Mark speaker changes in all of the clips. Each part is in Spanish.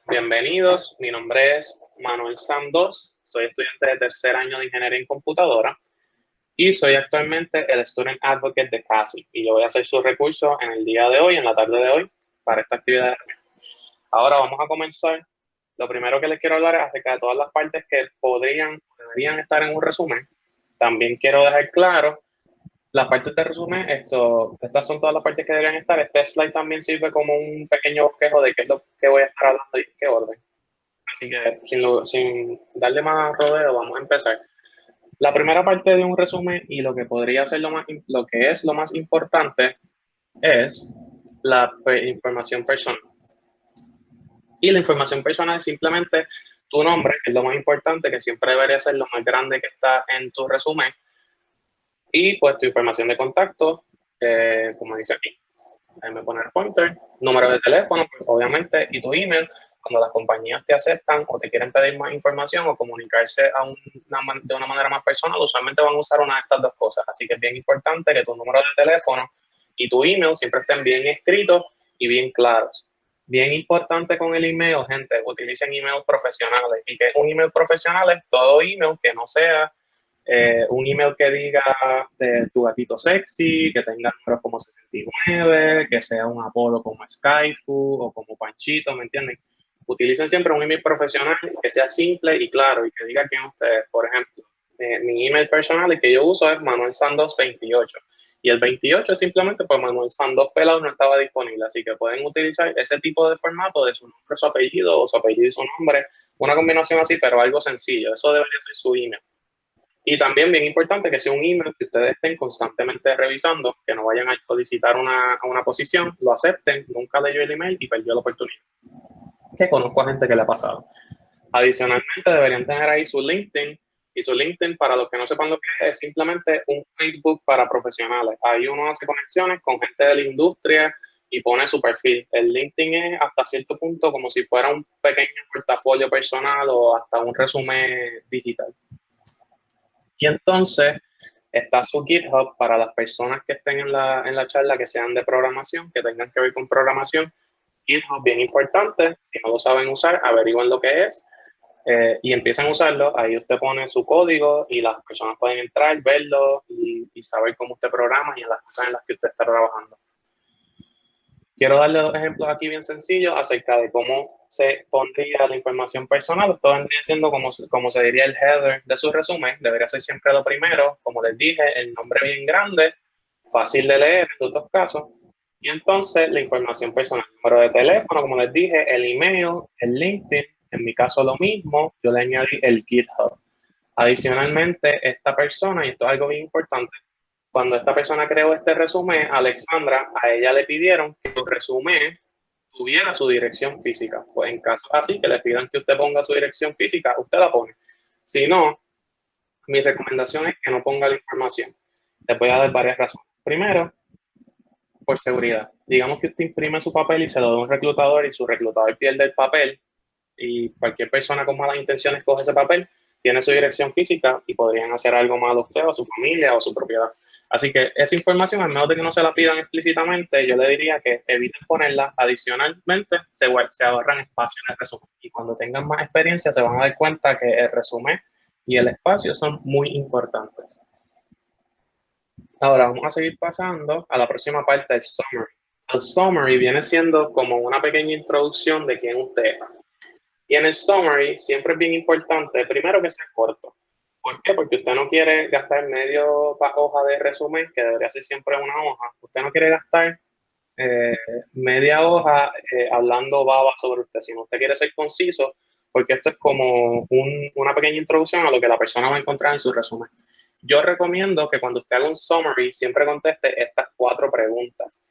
Speaker 1: Bienvenidos, mi nombre es Manuel Sandos, soy estudiante de tercer año de Ingeniería en Computadora y soy actualmente el Student Advocate de CASI y yo voy a hacer su recurso en el día de hoy, en la tarde de hoy, para esta actividad. Ahora vamos a comenzar. Lo primero que les quiero hablar es acerca de todas las partes que deberían estar en un resumen. También quiero dejar claro las partes de resumen, estas son todas las partes que deberían estar. Este slide también sirve como un pequeño bosquejo de qué es lo que voy a estar hablando y en qué orden. Así que sin darle más rodeo, vamos a empezar. La primera parte de un resumen y lo que podría ser lo que es lo más importante es la información personal. Y la información personal es simplemente tu nombre, que es lo más importante, que siempre debería ser lo más grande que está en tu resumen. Y pues tu información de contacto, como dice aquí. Déjame poner pointer, número de teléfono, pues, obviamente, y tu email. Cuando las compañías te aceptan o te quieren pedir más información o comunicarse de una manera más personal, usualmente van a usar una de estas dos cosas. Así que es bien importante que tu número de teléfono y tu email siempre estén bien escritos y bien claros. Bien importante con el email, gente, utilicen emails profesionales. ¿Y que un email profesional? Es todo email que no sea un email que diga de tu gatito sexy, que tenga números como 69, que sea un apodo como Skyfu o como Panchito, ¿me entienden? Utilicen siempre un email profesional que sea simple y claro y que diga quién ustedes. Por ejemplo, mi email personal, el que yo uso es Manuel Sandos 28. Y el 28 es simplemente pues Manuel Sandos Pelado no estaba disponible. Así que pueden utilizar ese tipo de formato de su nombre, su apellido o su apellido y su nombre. Una combinación así, pero algo sencillo. Eso debería ser su email. Y también bien importante que sea un email que ustedes estén constantemente revisando, que no vayan a solicitar a una posición, lo acepten, nunca leyó el email y perdió la oportunidad. Que conozco a gente que le ha pasado. Adicionalmente deberían tener ahí su LinkedIn, y su LinkedIn, para los que no sepan lo que es simplemente un Facebook para profesionales. Ahí uno hace conexiones con gente de la industria y pone su perfil. El LinkedIn es hasta cierto punto como si fuera un pequeño portafolio personal o hasta un resumen digital. Y entonces está su GitHub para las personas que estén en la charla que sean de programación, que tengan que ver con programación. GitHub, bien importante, si no lo saben usar, averigüen lo que es y empiezan a usarlo. Ahí usted pone su código y las personas pueden entrar, verlo y saber cómo usted programa y en las cosas en las que usted está trabajando. Quiero darle dos ejemplos aquí bien sencillos acerca de cómo se pondría la información personal. Esto vendría siendo como se diría el header de su resumen. Debería ser siempre lo primero. Como les dije, el nombre bien grande, fácil de leer en otros casos. Y entonces la información personal, el número de teléfono, como les dije, el email, el LinkedIn. En mi caso lo mismo, yo le añadí el GitHub. Adicionalmente, esta persona, y esto es algo bien importante, cuando esta persona creó este resumen, Alexandra, a ella le pidieron que su resumen tuviera su dirección física. Pues en caso así, que le pidan que usted ponga su dirección física, usted la pone. Si no, mi recomendación es que no ponga la información. Les voy a dar varias razones. Primero, por seguridad. Digamos que usted imprime su papel y se lo da a un reclutador y su reclutador pierde el papel y cualquier persona con malas intenciones coge ese papel, tiene su dirección física y podrían hacer algo malo a usted o a su familia o a su propiedad. Así que esa información, al menos de que no se la pidan explícitamente, yo le diría que eviten ponerla. Adicionalmente, se ahorran espacio en el resumen. Y cuando tengan más experiencia, se van a dar cuenta que el resumen y el espacio son muy importantes. Ahora vamos a seguir pasando a la próxima parte, el summary. El summary viene siendo como una pequeña introducción de quién usted es. Y en el summary siempre es bien importante, primero que sea corto. ¿Por qué? Porque usted no quiere gastar medio hoja de resumen, que debería ser siempre una hoja. Usted no quiere gastar media hoja hablando baba sobre usted, sino usted quiere ser conciso, porque esto es como una pequeña introducción a lo que la persona va a encontrar en su resumen. Yo recomiendo que cuando usted haga un summary siempre conteste estas 4 preguntas.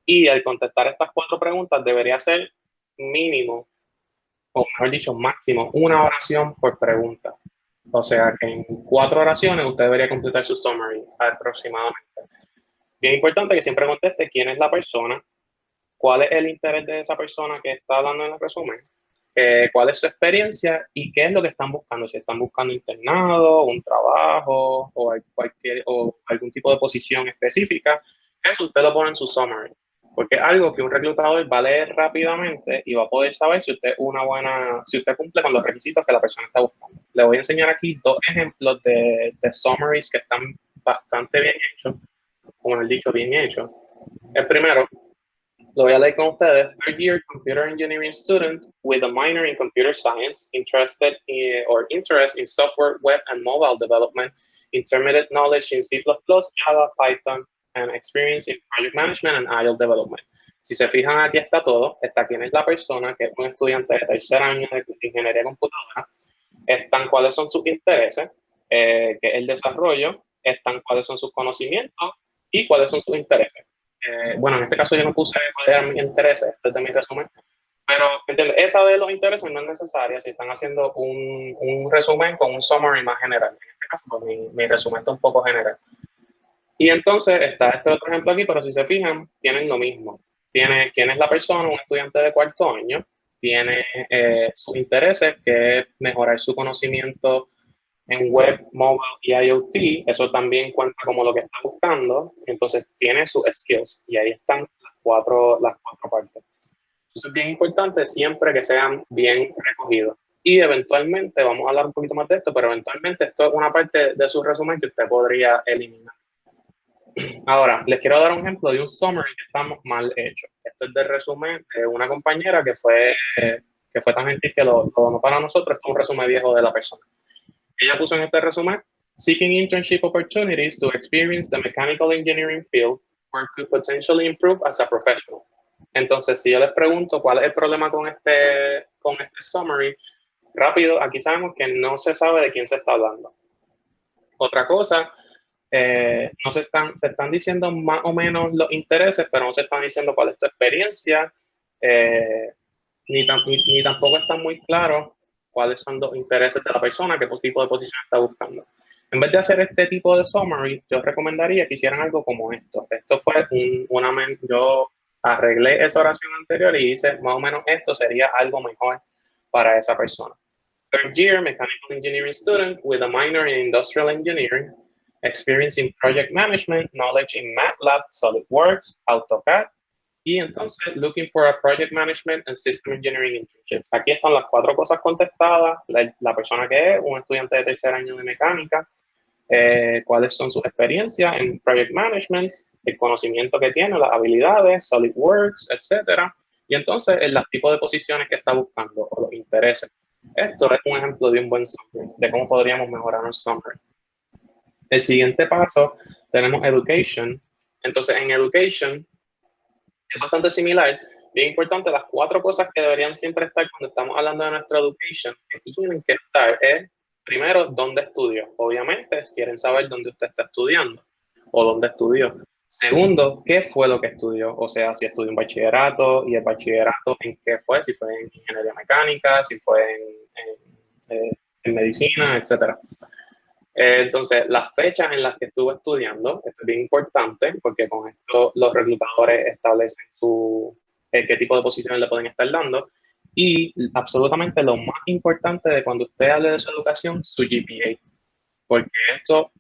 Speaker 1: Y al contestar estas 4 preguntas debería ser mínimo, o mejor dicho, máximo, una oración por pregunta. O sea que en 4 oraciones usted debería completar su summary aproximadamente. Bien importante que siempre conteste quién es la persona, cuál es el interés de esa persona que está hablando en el resumen, cuál es su experiencia y qué es lo que están buscando. Si están buscando internado, un trabajo o algún tipo de posición específica, eso usted lo pone en su summary. porque es algo que un reclutador va a leer rápidamente y va a poder saber si usted es si usted cumple con los requisitos que la persona está buscando. Le voy a enseñar aquí dos ejemplos de summaries que están bastante bien hechos, como el dicho, bien hechos. El primero, lo voy a leer con ustedes. Third year computer engineering student with a minor in computer science, interest in software, web, and mobile development, intermediate knowledge in C++, Java, Python, and experience in project management and agile development. Si se fijan, aquí está todo. Está quién es la persona, que es un estudiante de tercer año de ingeniería computadora. Están cuáles son sus intereses, que es el desarrollo. Están cuáles son sus conocimientos y cuáles son sus intereses. Bueno, en este caso yo no puse cuáles eran mis intereses, este es de mi resumen, pero ¿entiendes? Esa de los intereses no es necesaria si están haciendo un resumen con un summary más general. En este caso, pues mi resumen está un poco general. Y entonces está este otro ejemplo aquí, pero si se fijan, tienen lo mismo. Tiene quién es la persona, un estudiante de cuarto año, tiene sus intereses, que es mejorar su conocimiento en web, mobile y IoT. Eso también cuenta como lo que está buscando. Entonces tiene sus skills y ahí están las cuatro partes. Eso es bien importante siempre que sean bien recogidos. Y eventualmente, vamos a hablar un poquito más de esto, pero eventualmente esto es una parte de su resumen que usted podría eliminar. Ahora, les quiero dar un ejemplo de un summary que está mal hecho. Esto es del resumen de una compañera que fue tan gentil que lo donó para nosotros. Esto es un resumen viejo de la persona. Ella puso en este resumen, seeking internship opportunities to experience the mechanical engineering field where could potentially improve as a professional. Entonces, si yo les pregunto cuál es el problema con este summary, rápido, aquí sabemos que no se sabe de quién se está hablando. Otra cosa, no se están diciendo más o menos los intereses, pero no se están diciendo cuál es tu experiencia, ni tampoco está muy claro cuáles son los intereses de la persona, qué tipo de posición está buscando. En vez de hacer este tipo de summary, yo recomendaría que hicieran algo como esto. Esto fue yo arreglé esa oración anterior y hice más o menos esto sería algo mejor para esa persona. Third year mechanical engineering student with a minor in industrial engineering, experience in project management, knowledge in MATLAB, SolidWorks, AutoCAD, y entonces looking for a project management and system engineering internships. Aquí están las cuatro cosas contestadas, la persona que es, un estudiante de tercer año de mecánica, cuáles son sus experiencias en project management, el conocimiento que tiene, las habilidades, SolidWorks, etcétera, y entonces el tipo de posiciones que está buscando o los intereses. Esto es un ejemplo de un buen summary, de cómo podríamos mejorar un summary. El siguiente paso tenemos education. Entonces en education es bastante similar. Bien importante, las cuatro cosas que deberían siempre estar cuando estamos hablando de nuestra education, que tienen que estar es, primero, dónde estudió. Obviamente, quieren saber dónde usted está estudiando o dónde estudió. Segundo, ¿qué fue lo que estudió? O sea, si estudió un bachillerato y el bachillerato en qué fue, si fue en ingeniería mecánica, si fue en medicina, etcétera. Entonces, las fechas en las que estuvo estudiando, esto es bien importante porque con esto los reclutadores establecen qué tipo de posiciones le pueden estar dando. Y absolutamente lo más importante de cuando usted hable de su educación, su GPA, porque esto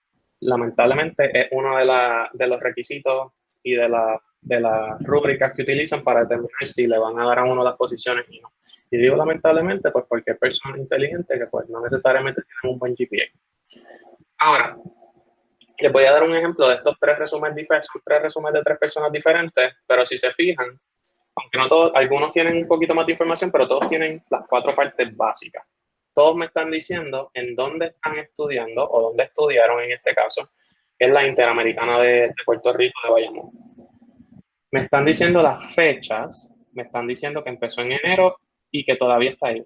Speaker 1: lamentablemente es uno de los requisitos y de las rúbricas que utilizan para determinar si le van a dar a uno las posiciones y no. Y digo lamentablemente, pues porque hay personas inteligentes que pues no necesariamente tienen un buen GPA. Ahora, les voy a dar un ejemplo de estos tres resúmenes diferentes, son tres resúmenes de tres personas diferentes, pero si se fijan, aunque no todos, algunos tienen un poquito más de información, pero todos tienen las cuatro partes básicas. Todos me están diciendo en dónde están estudiando o dónde estudiaron en este caso, que es la Interamericana de Puerto Rico de Bayamón. Me están diciendo las fechas, me están diciendo que empezó en enero y que todavía está ahí.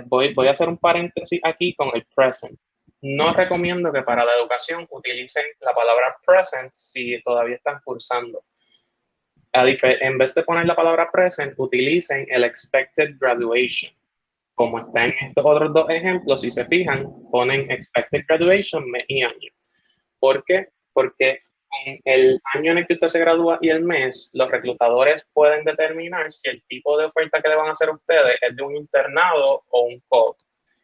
Speaker 1: Voy a hacer un paréntesis aquí con el present. No recomiendo que para la educación utilicen la palabra present si todavía están cursando. En vez de poner la palabra present, utilicen el expected graduation. Como está en estos otros dos ejemplos, si se fijan, ponen expected graduation mes y año. ¿Por qué? Porque con el año en el que usted se gradúa y el mes, los reclutadores pueden determinar si el tipo de oferta que le van a hacer a ustedes es de un internado o un co-op.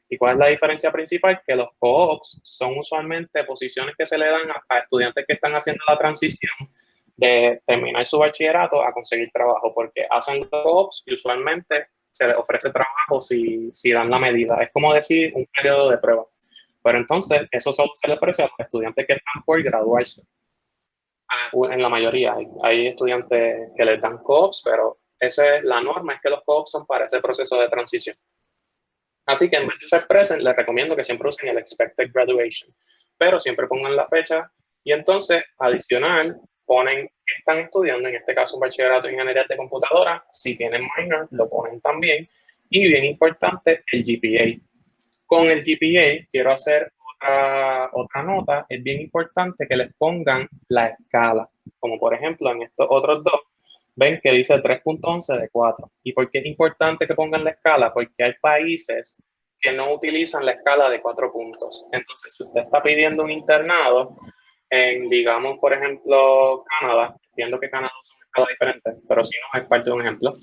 Speaker 1: ¿Y cuál es la diferencia principal? Que los co-ops son usualmente posiciones que se le dan a estudiantes que están haciendo la transición de terminar su bachillerato a conseguir trabajo, porque hacen los co-ops y usualmente se les ofrece trabajo si dan la medida. Es como decir un periodo de prueba. Pero entonces, eso solo se le ofrece a los estudiantes que están por graduarse. En la mayoría hay estudiantes que les dan co-ops, pero esa es la norma, es que los co-ops son para ese proceso de transición. Así que en vez de usar present, les recomiendo que siempre usen el expected graduation, pero siempre pongan la fecha y entonces, adicional, ponen que están estudiando, en este caso un bachillerato en ingeniería de computadora, si tienen minor, lo ponen también, y bien importante, el GPA. Con el GPA quiero hacer otra nota, es bien importante que les pongan la escala, como por ejemplo en estos otros dos, ven que dice 3.11 de 4. ¿Y por qué es importante que pongan la escala? Porque hay países que no utilizan la escala de 4 puntos. Entonces, si usted está pidiendo un internado en, digamos, por ejemplo, Canadá, entiendo que Canadá es una escala diferente, pero si no, es parte de un ejemplo.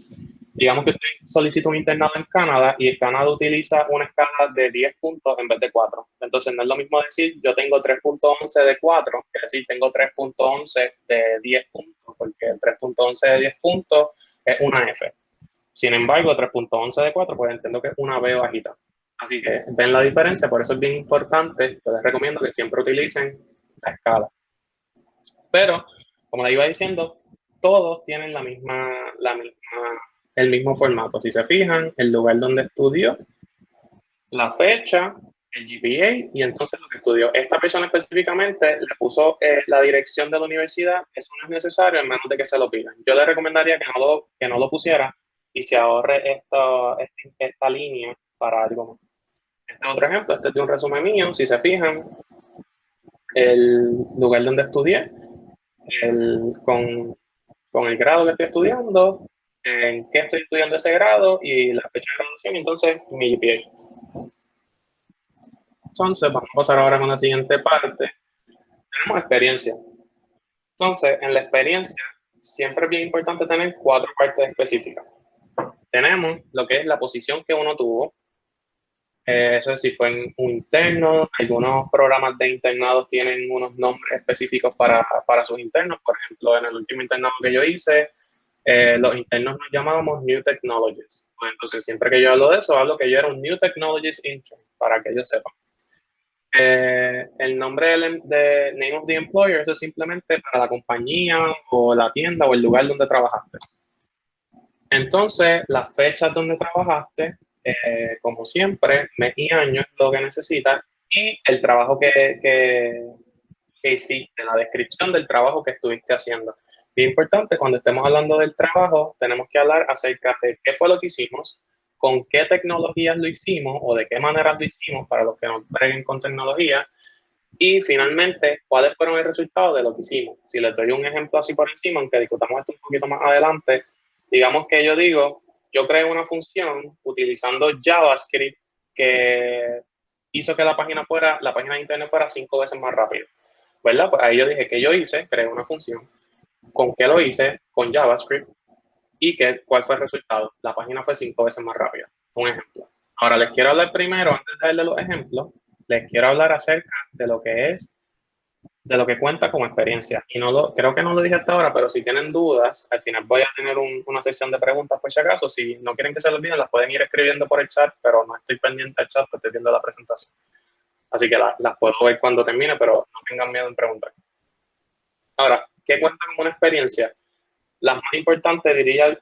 Speaker 1: Digamos que usted solicita un internado en Canadá y el Canadá utiliza una escala de 10 puntos en vez de 4. Entonces, no es lo mismo decir yo tengo 3.11 de 4 que decir tengo 3.11 de 10 puntos, porque el 3.11 de 10 puntos es una F. Sin embargo, 3.11 de 4, pues entiendo que es una B bajita. Así que ven la diferencia, por eso es bien importante. Yo les recomiendo que siempre utilicen la escala. Pero, como le iba diciendo, todos tienen el mismo formato. Si se fijan, el lugar donde estudió, la fecha, el GPA y entonces lo que estudió. Esta persona específicamente le puso la dirección de la universidad. Eso no es necesario, a menos de que se lo pidan. Yo le recomendaría que no lo pusiera y se ahorre esta línea para algo más. Este es otro ejemplo, este es de un resumen mío. Si se fijan, el lugar donde estudié, con el grado que estoy estudiando, en qué estoy estudiando ese grado y la fecha de graduación, y entonces mi GPA. Entonces, vamos a pasar ahora con la siguiente parte. Tenemos experiencia. Entonces, en la experiencia, siempre es bien importante tener 4 partes específicas. Tenemos lo que es la posición que uno tuvo. Eso es si fue en un interno. Algunos programas de internados tienen unos nombres específicos para sus internos. Por ejemplo, en el último internado que yo hice, los internos nos llamábamos New Technologies. Pues entonces, siempre que yo hablo de eso, hablo que yo era un New Technologies Intern, para que ellos sepan. El nombre de Name of the Employer, eso es simplemente para la compañía o la tienda o el lugar donde trabajaste. Entonces, las fechas donde trabajaste, como siempre, mes y año es lo que necesitas y el trabajo que hiciste, la descripción del trabajo que estuviste haciendo. Bien importante, cuando estemos hablando del trabajo, tenemos que hablar acerca de qué fue lo que hicimos, con qué tecnologías lo hicimos o de qué manera lo hicimos para los que no breguen con tecnología y finalmente cuáles fueron el resultado de lo que hicimos. Si les doy un ejemplo así por encima, aunque discutamos esto un poquito más adelante, digamos que yo digo, yo creé una función utilizando JavaScript que hizo que la página de internet fuera 5 veces más rápido, ¿verdad? Pues ahí yo dije que yo hice, creé una función. ¿Con qué lo hice? Con JavaScript. ¿Y cuál fue el resultado? La página fue 5 veces más rápida. Un ejemplo. Ahora les quiero hablar primero, antes de darle los ejemplos, les quiero hablar acerca de lo que es, de lo que cuenta como experiencia. Y creo que no lo dije hasta ahora, pero si tienen dudas, al final voy a tener una sesión de preguntas por si acaso. Si no quieren que se los olviden, las pueden ir escribiendo por el chat, pero no estoy pendiente al chat, porque estoy viendo la presentación. Así que las puedo ver cuando termine, pero no tengan miedo en preguntar. Ahora, ¿qué cuenta como una experiencia? Las más importantes,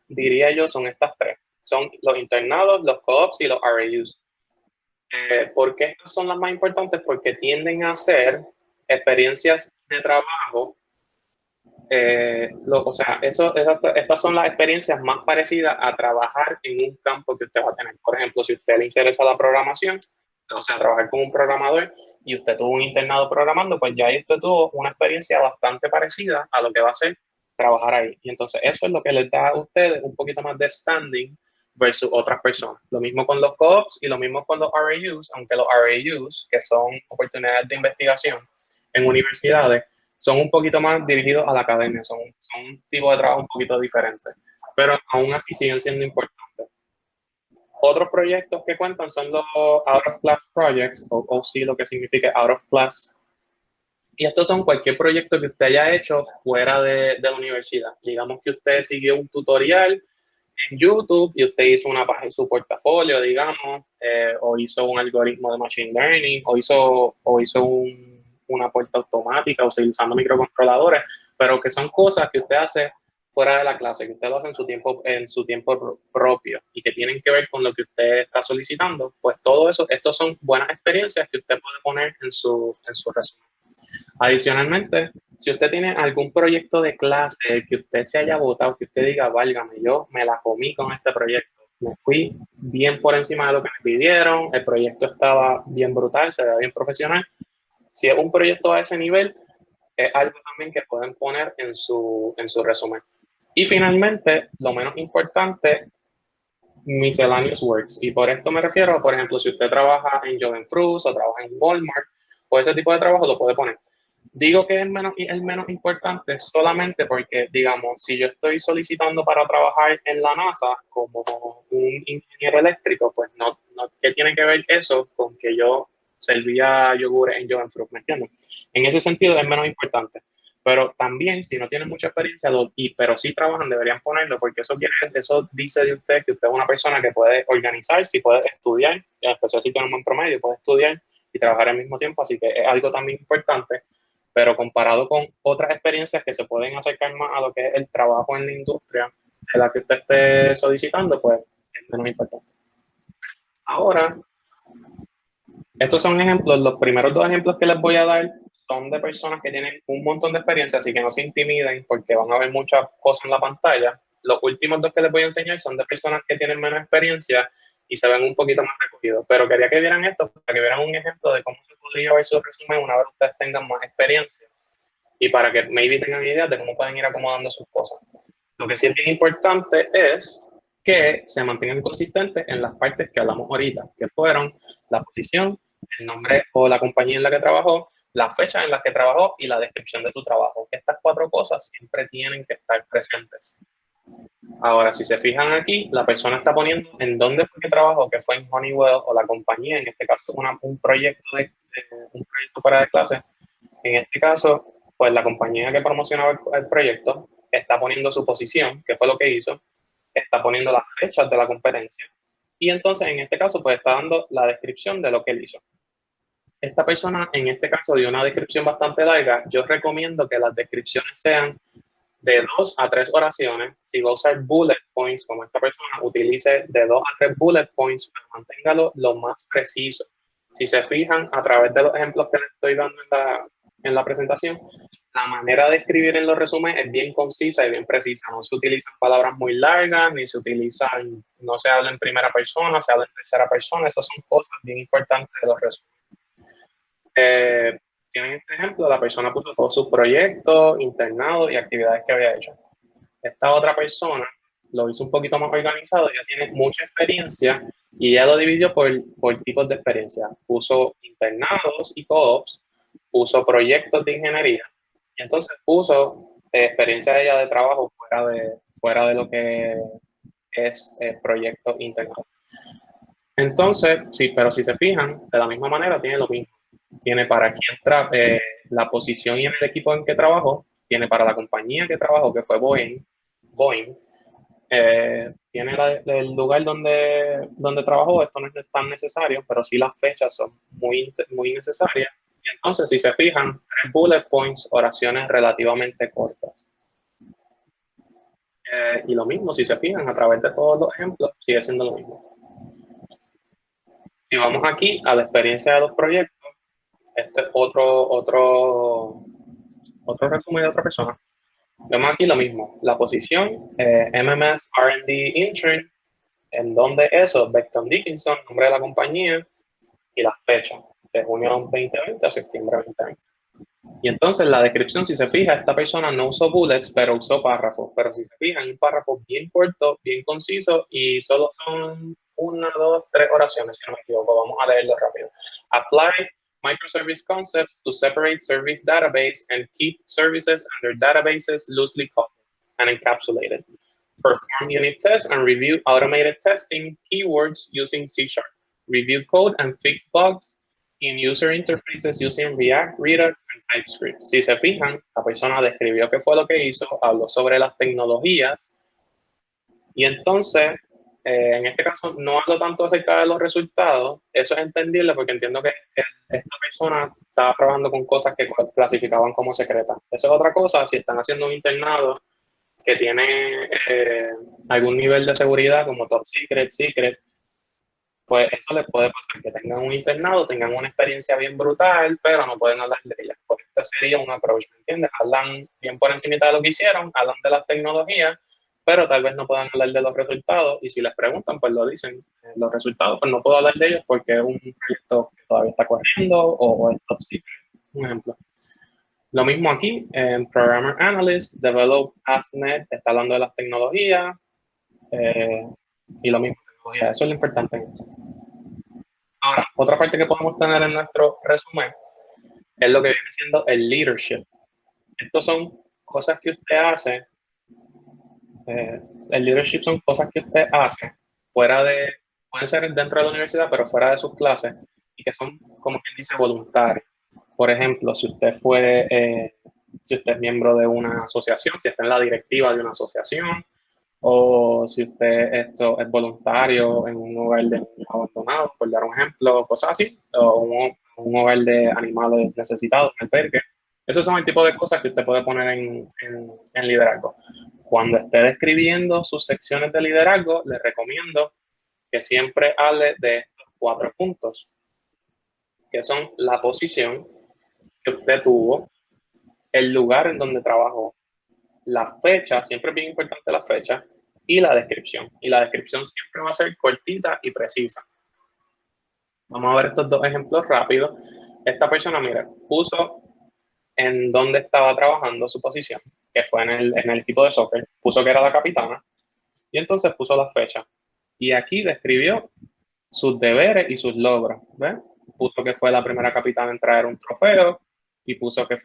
Speaker 1: diría yo, son estas 3. Son los internados, los co-ops y los RAUs. ¿Por qué estas son las más importantes? Porque tienden a ser experiencias de trabajo. O sea, estas son las experiencias más parecidas a trabajar en un campo que usted va a tener. Por ejemplo, si a usted le interesa la programación, o sea, trabajar como un programador y usted tuvo un internado programando, pues ya ahí usted tuvo una experiencia bastante parecida a lo que va a ser trabajar ahí. Y entonces eso es lo que les da a ustedes un poquito más de standing versus otras personas. Lo mismo con los co-ops y lo mismo con los RAUs, aunque los RAUs, que son oportunidades de investigación en universidades, son un poquito más dirigidos a la academia, son un tipo de trabajo un poquito diferente, pero aún así siguen siendo importantes. Otros proyectos que cuentan son los Out of Class Projects, o OC, lo que significa Out of Class. Y estos son cualquier proyecto que usted haya hecho fuera de la universidad. Digamos que usted siguió un tutorial en YouTube y usted hizo una página, su portafolio, digamos, o hizo un algoritmo de machine learning, o hizo una puerta automática utilizando microcontroladores, pero que son cosas que usted hace fuera de la clase, que usted lo hace en su tiempo propio y que tienen que ver con lo que usted está solicitando, pues todo eso, estos son buenas experiencias que usted puede poner en su resumen. Adicionalmente, si usted tiene algún proyecto de clase que usted se haya votado, que usted diga, válgame, yo me la comí con este proyecto, me fui bien por encima de lo que me pidieron, el proyecto estaba bien brutal, se veía bien profesional. Si es un proyecto a ese nivel, es algo también que pueden poner en su resumen. Y finalmente, lo menos importante, miscellaneous works. Y por esto me refiero, por ejemplo, si usted trabaja en Joven Fruits o trabaja en Walmart, pues ese tipo de trabajo lo puede poner. Digo que es el menos importante solamente porque, digamos, si yo estoy solicitando para trabajar en la NASA como un ingeniero eléctrico, pues ¿qué tiene que ver eso con que yo servía yogur en Joven Fruit? ¿Me entiendes? En ese sentido es menos importante. Pero también, si no tienen mucha experiencia, pero sí trabajan, deberían ponerlo, porque eso dice de usted que usted es una persona que puede organizarse y puede estudiar, en especial si tiene un buen promedio, puede estudiar y trabajar al mismo tiempo, así que es algo también importante, pero comparado con otras experiencias que se pueden acercar más a lo que es el trabajo en la industria de la que usted esté solicitando, pues es menos importante. Ahora, estos son ejemplos, los primeros dos ejemplos que les voy a dar son de personas que tienen un montón de experiencia, así que no se intimiden porque van a ver muchas cosas en la pantalla. Los últimos dos que les voy a enseñar son de personas que tienen menos experiencia y se ven un poquito más recogidos, pero quería que vieran esto para que vieran un ejemplo de cómo se podría ver su resumen una vez ustedes tengan más experiencia y para que maybe tengan idea de cómo pueden ir acomodando sus cosas. Lo que sí es bien importante es que se mantengan consistentes en las partes que hablamos ahorita, que fueron la posición, el nombre o la compañía en la que trabajó, las fechas en las que trabajó y la descripción de su trabajo. Estas cuatro cosas siempre tienen que estar presentes. Ahora, si se fijan aquí, la persona está poniendo en dónde fue que trabajó, que fue en Honeywell o la compañía, en este caso un proyecto para de clase. En este caso, pues la compañía que promocionaba el proyecto está poniendo su posición, que fue lo que hizo, está poniendo las fechas de la competencia y entonces en este caso pues está dando la descripción de lo que él hizo. Esta persona en este caso dio una descripción bastante larga. Yo recomiendo que las descripciones sean de 2 a 3 oraciones. Si va a usar bullet points, como esta persona, utilice de 2 a 3 bullet points, pero manténgalo lo más preciso. Si se fijan a través de los ejemplos que les estoy dando en la presentación, la manera de escribir en los resúmenes es bien concisa y bien precisa. No se utilizan palabras muy largas, ni se utilizan, no se habla en primera persona, se habla en tercera persona. Esas son cosas bien importantes de los resúmenes. Tienen este ejemplo, la persona puso todos sus proyectos, internados y actividades que había hecho. Esta otra persona lo hizo un poquito más organizado, ya tiene mucha experiencia y ya lo dividió por tipos de experiencia. Puso internados y co-ops, puso proyectos de ingeniería y entonces puso experiencia de ella de trabajo fuera de lo que es proyecto internado. Entonces, sí, pero si se fijan, de la misma manera tiene lo mismo. Tiene para quién la posición y en el equipo en que trabajó, tiene para la compañía que trabajó, que fue Boeing, tiene el lugar donde trabajó, esto no es tan necesario, pero sí las fechas son muy, muy necesarias. Y entonces, si se fijan, 3 bullet points, oraciones relativamente cortas. Y lo mismo, si se fijan, a través de todos los ejemplos, sigue siendo lo mismo. Si vamos aquí a la experiencia de los proyectos, este es otro resumen de otra persona. Vemos aquí lo mismo, la posición, MMS R&D Intern, en donde eso, Becton Dickinson, nombre de la compañía, y la fecha, de junio 2020 a septiembre 2020. Y entonces la descripción, si se fija, esta persona no usó bullets, pero usó párrafos. Pero si se fijan, un párrafo bien corto, bien conciso, y solo son 1, 2, 3 oraciones, si no me equivoco. Vamos a leerlo rápido. Apply microservice concepts to separate service database and keep services under databases loosely coupled and encapsulated. Perform unit tests and review automated testing keywords using C#. Review code and fix bugs in user interfaces using React, Redux, and TypeScript. Si se fijan, la persona describió qué fue lo que hizo, habló sobre las tecnologías, y entonces, en este caso, no hablo tanto acerca de los resultados. Eso es entendible porque entiendo que esta persona estaba trabajando con cosas que clasificaban como secretas. Eso es otra cosa, si están haciendo un internado que tiene algún nivel de seguridad como top secret, secret, pues eso les puede pasar, que tengan un internado, tengan una experiencia bien brutal, pero no pueden hablar de ella. Porque este sería un approach, ¿me entiendes? Hablan bien por encima de lo que hicieron, hablan de las tecnologías, pero tal vez no puedan hablar de los resultados, y si les preguntan, pues lo dicen. Los resultados, pues no puedo hablar de ellos porque es un proyecto que todavía está corriendo o es top secret, un ejemplo. Lo mismo aquí, en Programmer Analyst, Develop ASP.NET, está hablando de las tecnologías, y lo mismo, tecnología. Eso es lo importante en esto. Ahora, otra parte que podemos tener en nuestro resumen es lo que viene siendo el leadership. Estos son cosas que usted hace. El leadership son cosas que usted hace fuera de, pueden ser dentro de la universidad, pero fuera de sus clases, y que son, como quien dice, voluntarios. Por ejemplo, si usted es miembro de una asociación, si está en la directiva de una asociación, o si usted esto es voluntario en un hogar de niños abandonados, por dar un ejemplo, cosas así, o un hogar de animales necesitados en el albergue. Esos son el tipo de cosas que usted puede poner en liderazgo. Cuando esté describiendo sus secciones de liderazgo, les recomiendo que siempre hable de estos 4 puntos, que son la posición que usted tuvo, el lugar en donde trabajó, la fecha, siempre es bien importante la fecha, y la descripción. Y la descripción siempre va a ser cortita y precisa. Vamos a ver estos 2 ejemplos rápidos. Esta persona, mira, puso en dónde estaba trabajando su posición, que fue en el equipo de soccer, puso que era la capitana, y entonces puso la fecha. Y aquí describió sus deberes y sus logros. ¿Ves? Puso que fue la primera capitana en traer un trofeo, y puso que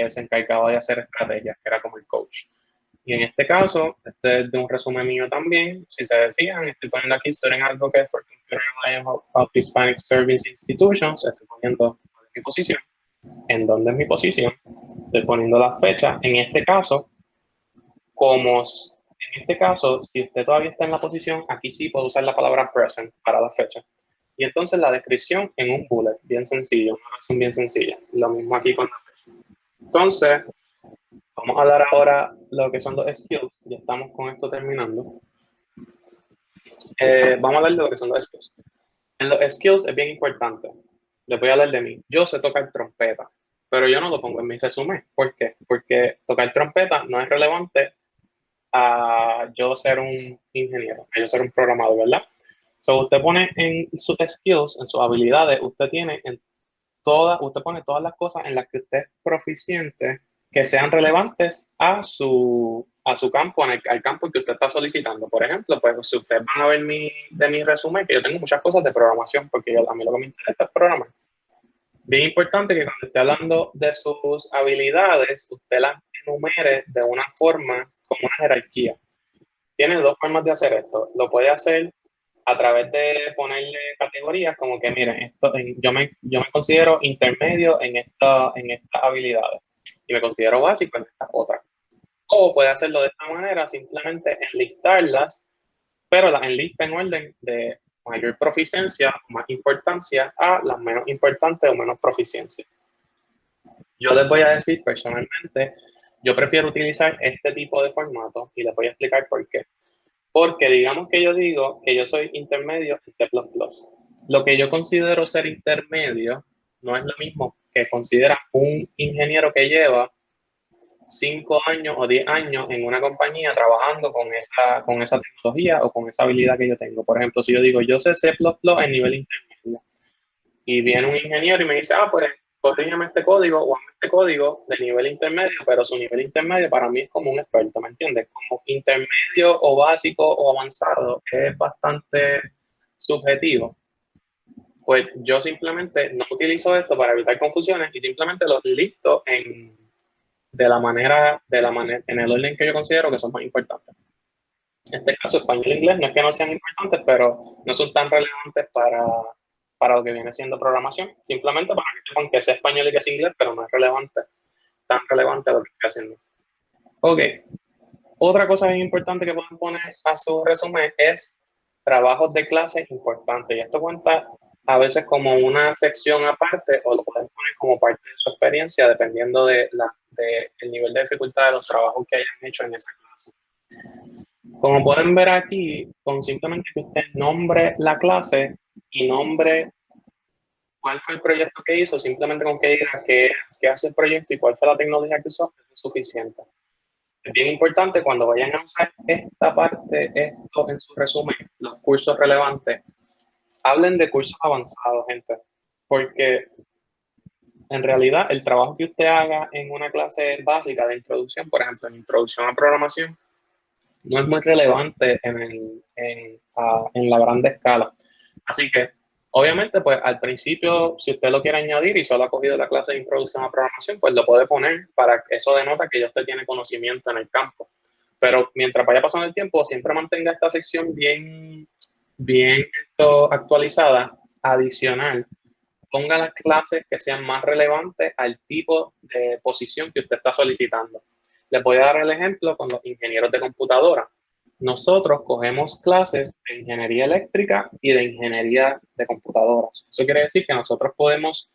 Speaker 1: se encargaba de hacer estrategias, que era como el coach. Y en este caso, este es de un resumen mío también. Si se fijan, estoy poniendo aquí Student Advocate for Computer Alliance of Hispanic Service Institutions. Estoy poniendo mi posición. ¿En dónde es mi posición? Estoy poniendo la fecha. En este caso, si usted todavía está en la posición, aquí sí puedo usar la palabra present para la fecha. Y entonces la descripción en un bullet, bien sencillo, una razón bien sencilla. Lo mismo aquí con la fecha. Entonces, vamos a hablar ahora lo que son los skills. Ya estamos con esto terminando. Vamos a hablar de lo que son los skills. En los skills es bien importante. Les voy a hablar de mí. Yo sé tocar trompeta, pero yo no lo pongo en mi resumen. ¿Por qué? Porque tocar trompeta no es relevante a yo ser un ingeniero, a yo ser un programador, ¿verdad? So, usted pone en sus skills, en sus habilidades, usted pone todas las cosas en las que usted es proficiente que sean relevantes a su campo, al campo que usted está solicitando. Por ejemplo, pues si ustedes van a ver de mi resumen, que yo tengo muchas cosas de programación, porque a mí lo que me interesa es programar. Bien importante que cuando esté hablando de sus habilidades, usted las enumere de una forma, como una jerarquía. Tiene 2 formas de hacer esto. Lo puede hacer a través de ponerle categorías como que, miren, yo me considero intermedio en estas habilidades y me considero básico en estas otras. O puede hacerlo de esta manera, simplemente enlistarlas, pero las enlista en orden de mayor proficiencia, más importancia, a las menos importantes o menos proficiencia. Yo les voy a decir personalmente, yo prefiero utilizar este tipo de formato y les voy a explicar por qué. Porque digamos que yo digo que yo soy intermedio en C++. Lo que yo considero ser intermedio no es lo mismo que considera un ingeniero que lleva 5 años o 10 años en una compañía trabajando con esa tecnología o con esa habilidad que yo tengo. Por ejemplo, si yo digo, yo sé C++ en nivel intermedio, y viene un ingeniero y me dice, pues corrígeme este código o hazme este código de nivel intermedio, pero su nivel intermedio para mí es como un experto, ¿me entiendes? Como intermedio o básico o avanzado es bastante subjetivo. Pues yo simplemente no utilizo esto para evitar confusiones y simplemente los listo en el orden que yo considero que son más importantes. En este caso, español e inglés no es que no sean importantes, pero no son tan relevantes para lo que viene siendo programación, simplemente para que sepan que sé español y que sé inglés, pero no es relevante, tan relevante a lo que estoy haciendo. Ok, otra cosa bien importante que pueden poner a su resumen es trabajos de clase importantes. Y esto cuenta a veces como una sección aparte o lo pueden poner como parte de su experiencia dependiendo de el nivel de dificultad de los trabajos que hayan hecho en esa clase. Como pueden ver aquí, con simplemente que usted nombre la clase y nombre cuál fue el proyecto que hizo, simplemente con que diga qué hace el proyecto y cuál fue la tecnología que usó, es suficiente. Es bien importante cuando vayan a usar esta parte, esto en su resumen, los cursos relevantes, hablen de cursos avanzados, gente, porque en realidad el trabajo que usted haga en una clase básica de introducción, por ejemplo, en introducción a programación, no es muy relevante en la grande escala. Así que, obviamente, pues al principio, si usted lo quiere añadir y solo ha cogido la clase de introducción a programación, pues lo puede poner para que eso denota que ya usted tiene conocimiento en el campo. Pero mientras vaya pasando el tiempo, siempre mantenga esta sección bien actualizada, adicional. Ponga las clases que sean más relevantes al tipo de posición que usted está solicitando. Les voy a dar el ejemplo con los ingenieros de computadora. Nosotros cogemos clases de ingeniería eléctrica y de ingeniería de computadoras. Eso quiere decir que nosotros podemos,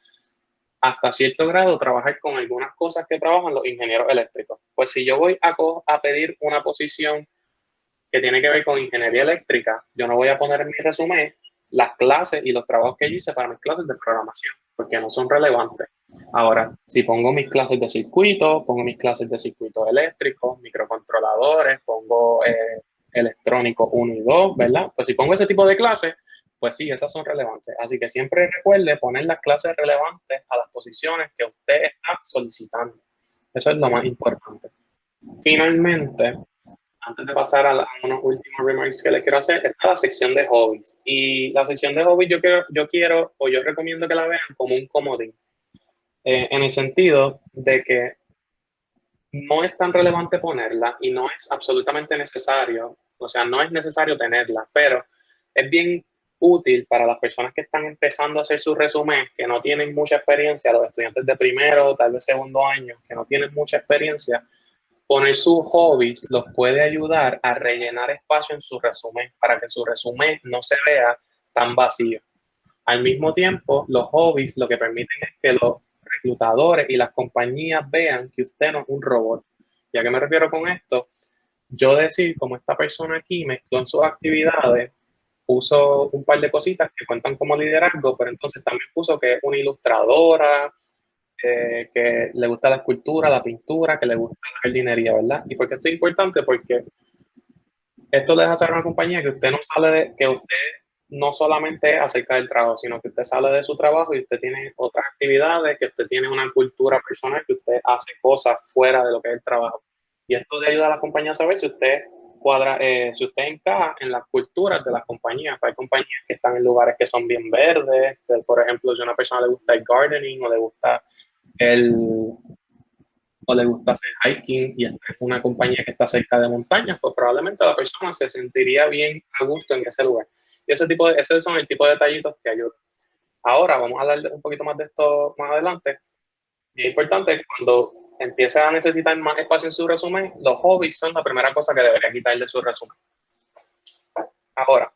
Speaker 1: hasta cierto grado, trabajar con algunas cosas que trabajan los ingenieros eléctricos. Pues si yo voy a pedir una posición que tiene que ver con ingeniería eléctrica, yo no voy a poner en mi resumen las clases y los trabajos que yo hice para mis clases de programación, porque no son relevantes. Ahora, si pongo mis clases de circuito, pongo mis clases de circuitos eléctricos, microcontroladores, pongo electrónico 1 y 2, ¿verdad? Pues si pongo ese tipo de clases, pues sí, esas son relevantes. Así que siempre recuerde poner las clases relevantes a las posiciones que usted está solicitando. Eso es lo más importante. Finalmente, antes de pasar a unos últimos remarks que les quiero hacer, está la sección de hobbies. Y la sección de hobbies yo recomiendo que la vean como un comodín. En el sentido de que no es tan relevante ponerla y no es absolutamente necesario, o sea, no es necesario tenerla, pero es bien útil para las personas que están empezando a hacer su resumen, que no tienen mucha experiencia, los estudiantes de primero, tal vez segundo año, que no tienen mucha experiencia. Poner sus hobbies los puede ayudar a rellenar espacio en su resumen para que su resumen no se vea tan vacío. Al mismo tiempo, los hobbies lo que permiten es que los reclutadores y las compañías vean que usted no es un robot. ¿Y a qué me refiero con esto? Yo decir, como esta persona aquí mezcló en sus actividades, puso un par de cositas que cuentan como liderazgo, pero entonces también puso que es una ilustradora, que le gusta la escultura, la pintura, que le gusta la jardinería, ¿verdad? ¿Y por qué esto es importante? Porque esto le deja saber a una compañía que usted que usted no solamente es acerca del trabajo, sino que usted sale de su trabajo y usted tiene otras actividades, que usted tiene una cultura personal, que usted hace cosas fuera de lo que es el trabajo. Y esto le ayuda a la compañía a saber si usted encaja en las culturas de las compañías. Hay compañías que están en lugares que son bien verdes, que, por ejemplo, si a una persona le gusta el gardening o le gusta el, o le gusta hacer hiking y es una compañía que está cerca de montañas, pues probablemente la persona se sentiría bien a gusto en ese lugar. Y ese son el tipo de detallitos que ayudan. Ahora vamos a hablar un poquito más de esto más adelante. Y es importante que cuando empiece a necesitar más espacio en su resumen, los hobbies son la primera cosa que debería quitar de su resumen. Ahora,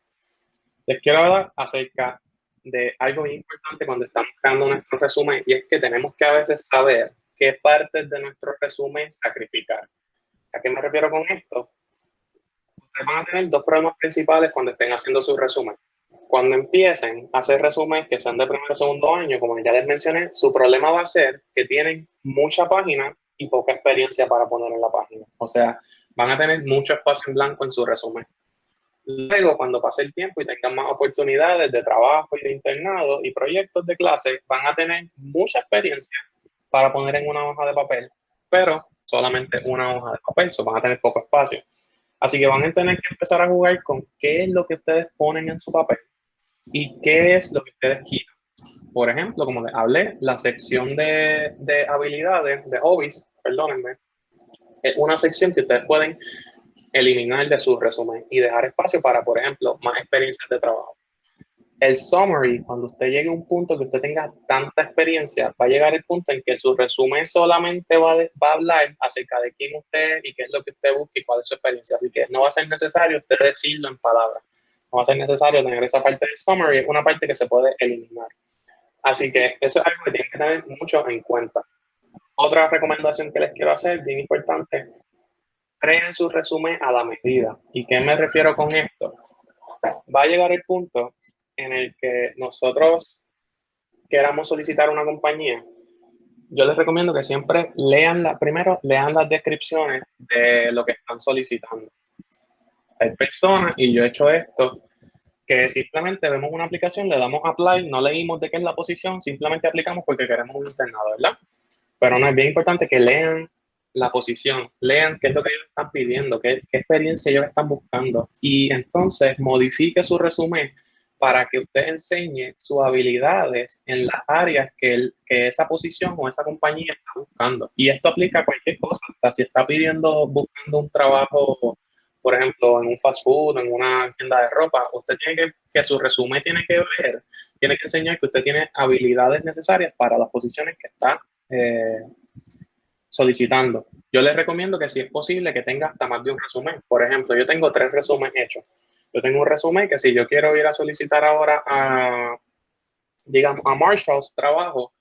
Speaker 1: les quiero hablar acerca de algo muy importante cuando estamos creando nuestro resumen y es que tenemos que a veces saber qué partes de nuestro resumen sacrificar. ¿A qué me refiero con esto? Ustedes van a tener dos problemas principales cuando estén haciendo su resumen. Cuando empiecen a hacer resúmenes que sean de primer o segundo año, como ya les mencioné, su problema va a ser que tienen mucha página y poca experiencia para poner en la página. O sea, van a tener mucho espacio en blanco en su resumen. Luego, cuando pase el tiempo y tengan más oportunidades de trabajo y de internado y proyectos de clase, van a tener mucha experiencia para poner en una hoja de papel, pero solamente una hoja de papel, so van a tener poco espacio. Así que van a tener que empezar a jugar con qué es lo que ustedes ponen en su papel y qué es lo que ustedes quitan. Por ejemplo, como les hablé, la sección de habilidades, de hobbies, perdónenme, es una sección que ustedes pueden eliminar de su resumen y dejar espacio para, por ejemplo, más experiencias de trabajo. El summary, cuando usted llegue a un punto que usted tenga tanta experiencia, va a llegar el punto en que su resumen solamente va a hablar acerca de quién usted es y qué es lo que usted busca y cuál es su experiencia. Así que no va a ser necesario usted decirlo en palabras. No va a ser necesario tener esa parte del summary, es una parte que se puede eliminar. Así que eso es algo que tienen que tener mucho en cuenta. Otra recomendación que les quiero hacer, bien importante, creen su resumen a la medida. ¿Y qué me refiero con esto? Va a llegar el punto en el que nosotros queramos solicitar una compañía. Yo les recomiendo que siempre primero lean las descripciones de lo que están solicitando. Hay personas, y yo he hecho esto, que simplemente vemos una aplicación, le damos apply, no leímos de qué es la posición, simplemente aplicamos porque queremos un internado, ¿verdad? Pero no, es bien importante que lean la posición, lean qué es lo que ellos están pidiendo, qué experiencia ellos están buscando y entonces modifique su resumen para que usted enseñe sus habilidades en las áreas que esa posición o esa compañía está buscando. Y esto aplica a cualquier cosa, hasta si está buscando un trabajo, por ejemplo, en un fast food, en una tienda de ropa, usted tiene que su resumen tiene que enseñar que usted tiene habilidades necesarias para las posiciones que está eh, solicitando. Yo les recomiendo que si es posible que tenga hasta más de un resumen. Por ejemplo, yo tengo 3 resúmenes hechos. Yo tengo un resumen que si yo quiero ir a solicitar ahora digamos, a Marshall's trabajo,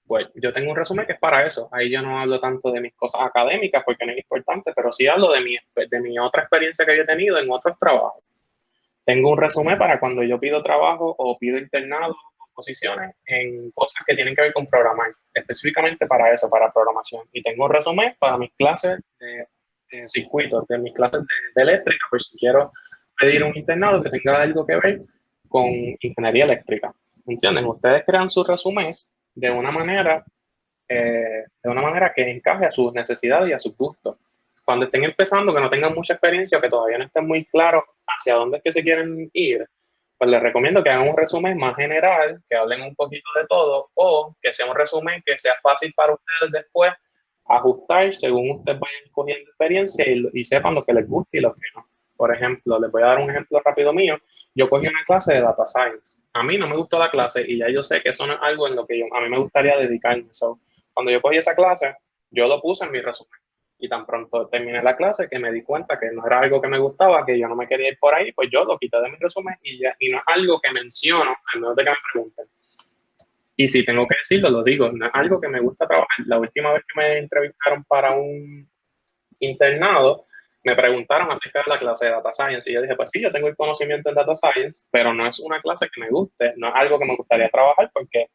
Speaker 1: pues yo tengo un resumen que es para eso. Ahí yo no hablo tanto de mis cosas académicas porque no es importante, pero sí hablo de mi otra experiencia que yo he tenido en otros trabajos. Tengo un resumen para cuando yo pido trabajo o pido internado o posiciones en cosas que tienen que ver con programar, específicamente para eso, para programación. Y tengo un resumen para mis clases de circuitos, de mis clases de eléctrica, por si quiero pedir un internado que tenga algo que ver con ingeniería eléctrica. ¿Entienden? Ustedes crean sus resúmenes de una manera que encaje a sus necesidades y a sus gustos. Cuando estén empezando, que no tengan mucha experiencia, que todavía no estén muy claros hacia dónde es que se quieren ir, pues les recomiendo que hagan un resumen más general, que hablen un poquito de todo, o que sea un resumen que sea fácil para ustedes después ajustar según ustedes vayan cogiendo experiencia y sepan lo que les gusta y lo que no. Por ejemplo, les voy a dar un ejemplo rápido mío. Yo cogí una clase de Data Science. A mí no me gustó la clase y ya yo sé que eso no es algo en lo que a mí me gustaría dedicarme. So, cuando yo cogí esa clase, yo lo puse en mi resumen. Y tan pronto terminé la clase que me di cuenta que no era algo que me gustaba, que yo no me quería ir por ahí, pues yo lo quité de mi resumen y no es algo que menciono, a menos de que me pregunten. Y si tengo que decirlo, lo digo, no es algo que me gusta trabajar. La última vez que me entrevistaron para un internado, me preguntaron acerca de la clase de Data Science y yo dije, pues sí, yo tengo el conocimiento en Data Science, pero no es una clase que me guste, no es algo que me gustaría trabajar porque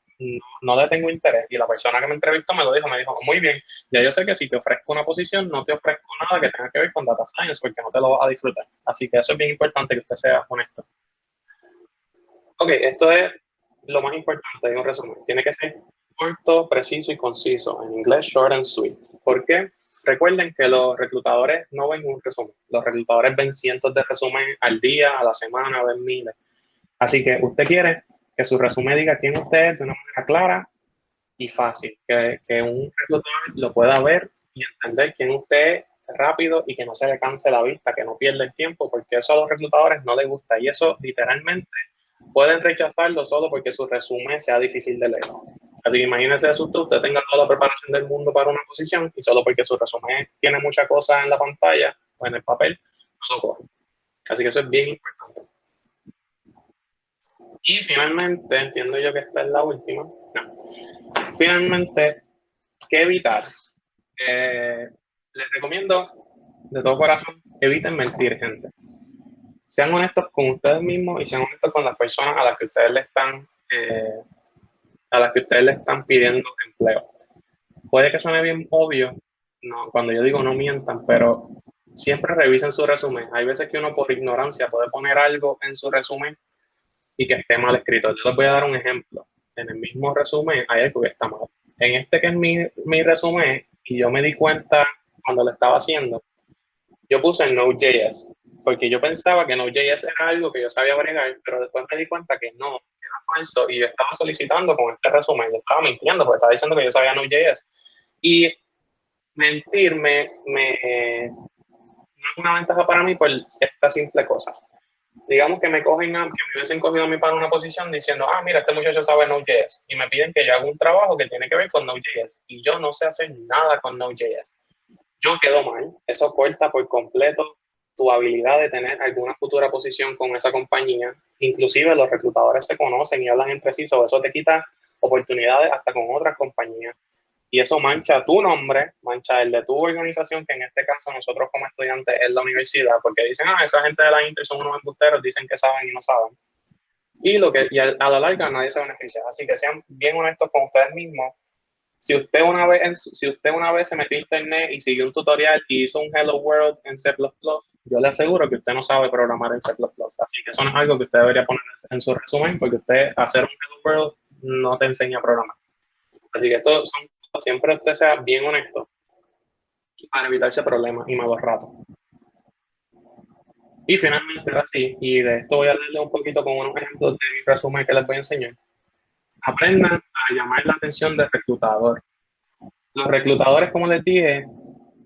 Speaker 1: no le tengo interés. Y la persona que me entrevistó me dijo, muy bien, ya yo sé que si te ofrezco una posición, no te ofrezco nada que tenga que ver con Data Science porque no te lo vas a disfrutar. Así que eso es bien importante que usted sea honesto. Ok, esto es lo más importante de un resumen. Tiene que ser corto, preciso y conciso. En inglés, short and sweet. ¿Por qué? Recuerden que los reclutadores no ven un resumen. Los reclutadores ven cientos de resúmenes al día, a la semana, ven miles. Así que usted quiere que su resumen diga quién usted es de una manera clara y fácil. Que un reclutador lo pueda ver y entender quién usted es rápido y que no se le canse la vista, que no pierda el tiempo, porque eso a los reclutadores no les gusta. Y eso literalmente pueden rechazarlo solo porque su resumen sea difícil de leer. Así que imagínese eso, usted tenga toda la preparación del mundo para una posición y solo porque su resumen tiene muchas cosas en la pantalla o en el papel, no lo coge. Así que eso es bien importante. Y finalmente, entiendo yo que esta es la última. No. Finalmente, ¿qué evitar? Les recomiendo de todo corazón, eviten mentir, gente. Sean honestos con ustedes mismos y sean honestos con las personas a las que ustedes le están pidiendo empleo. Puede que suene bien obvio, no, cuando yo digo no mientan, pero siempre revisen su resumen. Hay veces que uno por ignorancia puede poner algo en su resumen y que esté mal escrito. Yo les voy a dar un ejemplo. En el mismo resumen hay algo que está mal. En este que es mi resumen, y yo me di cuenta cuando lo estaba haciendo, yo puse Node.js, porque yo pensaba que Node.js era algo que yo sabía bregar, pero después me di cuenta que no, era falso, y yo estaba solicitando con este resumen, yo estaba mintiendo, porque estaba diciendo que yo sabía Node.js. Y mentir no es una ventaja para mí por esta simple cosa. digamos que me hubiesen cogido a mí para una posición diciendo, mira, este muchacho sabe Node.js, y me piden que yo haga un trabajo que tiene que ver con Node.js, y yo no sé hacer nada con Node.js. Yo quedo mal. Eso corta por completo tu habilidad de tener alguna futura posición con esa compañía. Inclusive los reclutadores se conocen y hablan entre sí, sobre eso te quita oportunidades hasta con otras compañías. Y eso mancha tu nombre, mancha el de tu organización, que en este caso nosotros como estudiantes es la universidad, porque dicen, esa gente de la Inter son unos embusteros, dicen que saben y no saben. Y a la larga nadie se beneficia. Así que sean bien honestos con ustedes mismos. Si usted una vez se metió a internet y siguió un tutorial y hizo un Hello World en C++, yo le aseguro que usted no sabe programar en C++. Así que eso no es algo que usted debería poner en su resumen, porque usted hacer un Hello World no te enseña a programar. Así que esto son cosas, siempre usted sea bien honesto para evitarse problemas y malos ratos. Y finalmente, así, y de esto voy a leerle un poquito con unos ejemplos de mi resumen que les voy a enseñar. Aprendan a llamar la atención del reclutador. Los reclutadores, como les dije,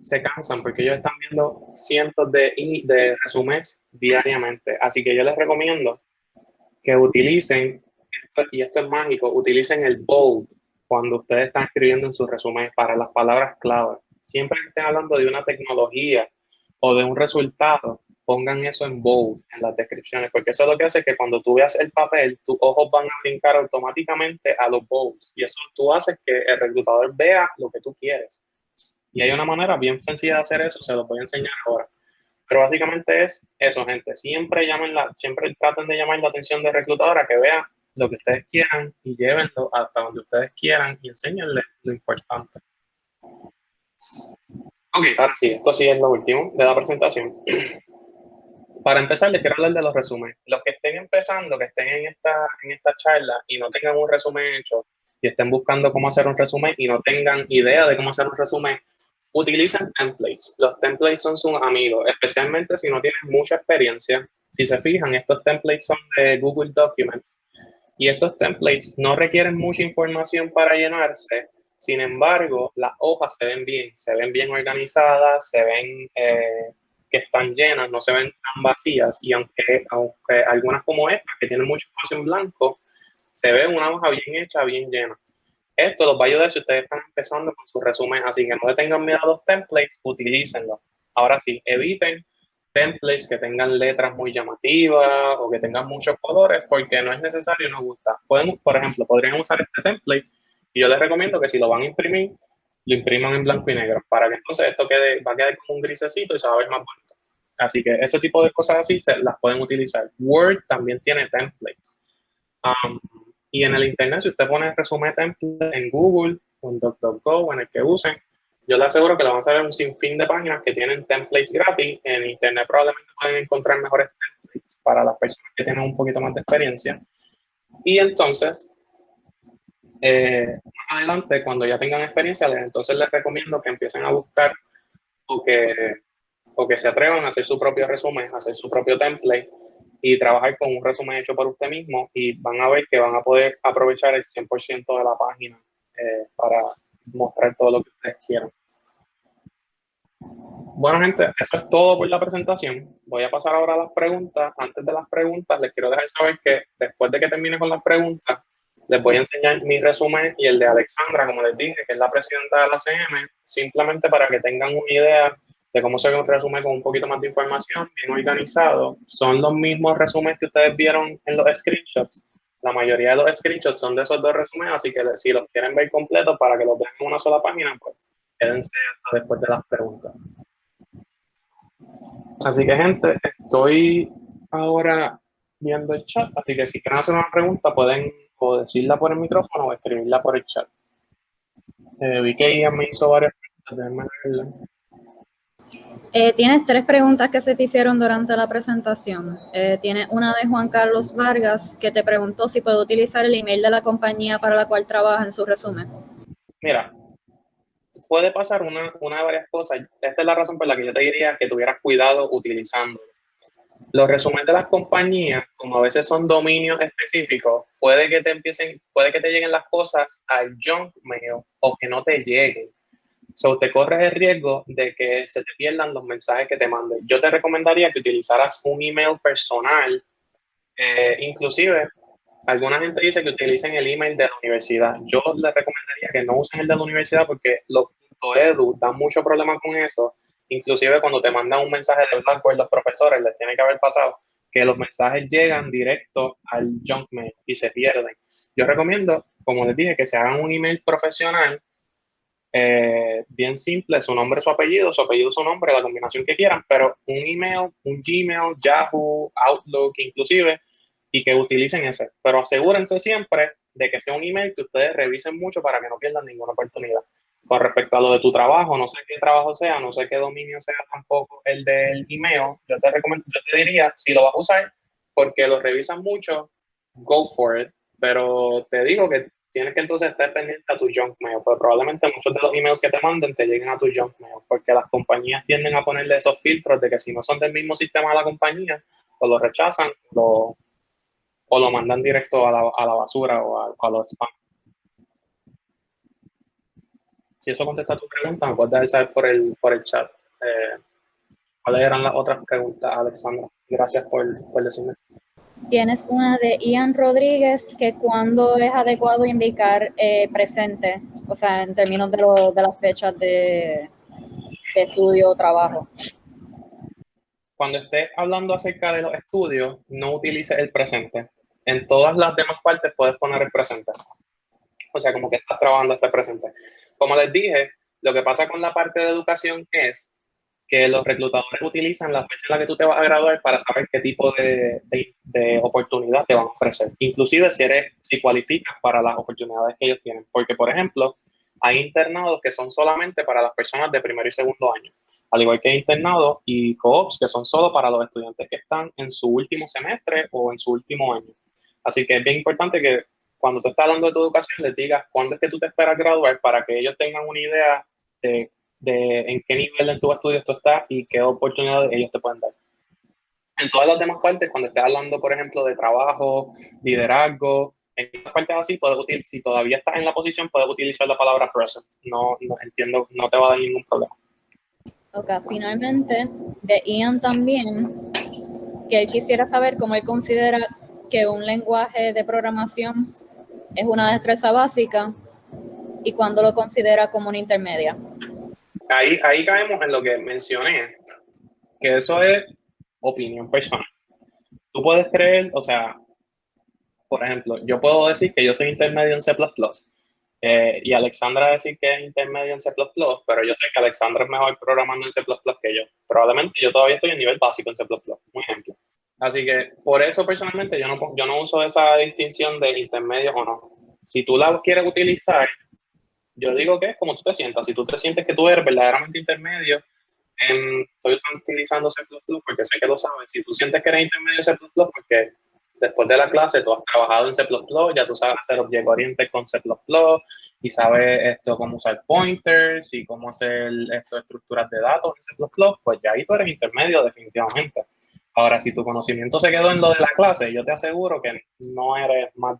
Speaker 1: se cansan porque ellos están viendo cientos de resúmenes diariamente. Así que yo les recomiendo que utilicen, y esto es mágico, utilicen el bold cuando ustedes están escribiendo en sus resúmenes para las palabras clave. Siempre que estén hablando de una tecnología o de un resultado, pongan eso en bold en las descripciones, porque eso es lo que hace que cuando tú veas el papel, tus ojos van a brincar automáticamente a los bolds, y eso tú haces que el reclutador vea lo que tú quieres. Y hay una manera bien sencilla de hacer eso, se los voy a enseñar ahora. Pero básicamente es eso, gente. Siempre traten de llamar la atención del reclutador a que vea lo que ustedes quieran y llévenlo hasta donde ustedes quieran y enséñenle lo importante. Ok, ahora sí, esto sí es lo último de la presentación. Para empezar, les quiero hablar de los resúmenes. Los que estén empezando, que estén en esta charla y no tengan un resumen hecho y estén buscando cómo hacer un resumen y no tengan idea de cómo hacer un resumen, utilicen templates. Los templates son sus amigos, especialmente si no tienen mucha experiencia. Si se fijan, estos templates son de Google Documents y estos templates no requieren mucha información para llenarse. Sin embargo, las hojas se ven bien organizadas, se ven que están llenas, no se ven tan vacías, y aunque algunas como esta, que tienen mucho espacio en blanco, se ve una hoja bien hecha, bien llena. Esto los va a ayudar si ustedes están empezando con su resumen, así que no le tengan miedo a los templates, utilícenlos. Ahora sí, eviten templates que tengan letras muy llamativas o que tengan muchos colores, porque no es necesario y no gusta. Por ejemplo, podrían usar este template y yo les recomiendo que si lo van a imprimir, lo impriman en blanco y negro, para que entonces esto va a quedar como un grisecito y se va a ver más bonito. Así que ese tipo de cosas así las pueden utilizar. Word también tiene templates. Y en el internet, si usted pone resumen template en Google, o en DuckDuckGo, o en el que usen, yo le aseguro que le van a salir un sinfín de páginas que tienen templates gratis. En internet probablemente pueden encontrar mejores templates para las personas que tienen un poquito más de experiencia. Y entonces, más adelante, cuando ya tengan experiencia, entonces les recomiendo que empiecen a buscar o que se atrevan a hacer su propio resumen, a hacer su propio template y trabajar con un resumen hecho por usted mismo, y van a ver que van a poder aprovechar el 100% de la página para mostrar todo lo que ustedes quieran. Bueno, gente, eso es todo por la presentación. Voy a pasar ahora a las preguntas. Antes de las preguntas, les quiero dejar saber que después de que termine con las preguntas, les voy a enseñar mi resumen y el de Alexandra, como les dije, que es la presidenta de la CM, simplemente para que tengan una idea de cómo se ve un resumen con un poquito más de información, bien organizado. Son los mismos resúmenes que ustedes vieron en los screenshots. La mayoría de los screenshots son de esos dos resúmenes, así que si los quieren ver completos para que los vean en una sola página, pues quédense hasta después de las preguntas. Así que, gente, estoy ahora viendo el chat, así que si quieren hacer una pregunta pueden o decirla por el micrófono o escribirla por el chat. Vi que Ian me hizo varias preguntas, déjenme verla.
Speaker 2: Tienes 3 preguntas que se te hicieron durante la presentación. Tienes una de Juan Carlos Vargas, que te preguntó si puedo utilizar el email de la compañía para la cual trabaja en su resumen.
Speaker 1: Mira, puede pasar una de varias cosas. Esta es la razón por la que yo te diría que tuvieras cuidado utilizando. Los resúmenes de las compañías, como a veces son dominios específicos, puede que te lleguen las cosas al junk mail o que no te lleguen. So, te corres el riesgo de que se te pierdan los mensajes que te manden. Yo te recomendaría que utilizaras un email personal. Inclusive, alguna gente dice que utilicen el email de la universidad. Yo les recomendaría que no usen el de la universidad porque los .edu dan mucho problema con eso. Inclusive cuando te mandan un mensaje de Blackboard, los profesores les tiene que haber pasado que los mensajes llegan directo al junk mail y se pierden. Yo recomiendo, como les dije, que se hagan un email profesional, bien simple, su nombre, su apellido, su nombre, la combinación que quieran, pero un email, un Gmail, Yahoo, Outlook, inclusive, y que utilicen ese. Pero asegúrense siempre de que sea un email que ustedes revisen mucho para que no pierdan ninguna oportunidad. Con respecto a lo de tu trabajo, no sé qué trabajo sea, no sé qué dominio sea tampoco el del email, yo te diría, si lo vas a usar, porque lo revisan mucho, go for it. Pero te digo que tienes que entonces estar pendiente a tu junk mail, pues probablemente muchos de los emails que te manden te lleguen a tu junk mail, porque las compañías tienden a ponerle esos filtros de que si no son del mismo sistema de la compañía, o lo rechazan, o lo mandan directo a la basura o a los spam. Si eso contesta tu pregunta, me puedes dejar saber por el chat. ¿Cuáles eran las otras preguntas, Alexandra? Gracias por decirme.
Speaker 2: Tienes una de Ian Rodríguez, que cuando es adecuado indicar presente, o sea, en términos de las fechas de estudio o trabajo.
Speaker 1: Cuando estés hablando acerca de los estudios, no utilices el presente. En todas las demás partes puedes poner el presente. O sea, como que estás trabajando este presente. Como les dije, lo que pasa con la parte de educación es que los reclutadores utilizan la fecha en la que tú te vas a graduar para saber qué tipo de oportunidad te van a ofrecer. Inclusive si cualificas para las oportunidades que ellos tienen. Porque, por ejemplo, hay internados que son solamente para las personas de primero y segundo año. Al igual que hay internados y co-ops que son solo para los estudiantes que están en su último semestre o en su último año. Así que es bien importante que cuando tú estás hablando de tu educación les digas cuándo es que tú te esperas graduar para que ellos tengan una idea de en qué nivel de tus estudios tú estás y qué oportunidades ellos te pueden dar. En todas las demás partes, cuando estés hablando, por ejemplo, de trabajo, liderazgo, en estas partes así, si todavía estás en la posición, puedes utilizar la palabra present. No entiendo, no te va a dar ningún problema.
Speaker 2: Ok, finalmente, de Ian también, que él quisiera saber cómo él considera que un lenguaje de programación es una destreza básica y cuándo lo considera como una intermedia.
Speaker 1: Ahí caemos en lo que mencioné, que eso es opinión personal. Tú puedes creer, o sea, por ejemplo, yo puedo decir que yo soy intermedio en C++, y Alexandra decir que es intermedio en C++, pero yo sé que Alexandra es mejor programando en C++ que yo. Probablemente yo todavía estoy en nivel básico en C++, un ejemplo. Así que por eso personalmente yo no uso esa distinción de intermedio o no. Si tú la quieres utilizar, yo digo que es como tú te sientas. Si tú te sientes que tú eres verdaderamente intermedio, estoy utilizando C++ porque sé que lo sabes. Si tú sientes que eres intermedio en C++, porque después de la clase tú has trabajado en C++, ya tú sabes hacer Object Oriented con C++ y sabes esto, cómo usar pointers y cómo hacer estructuras de datos en C++, pues ya ahí tú eres intermedio definitivamente. Ahora, si tu conocimiento se quedó en lo de la clase, yo te aseguro que no eres más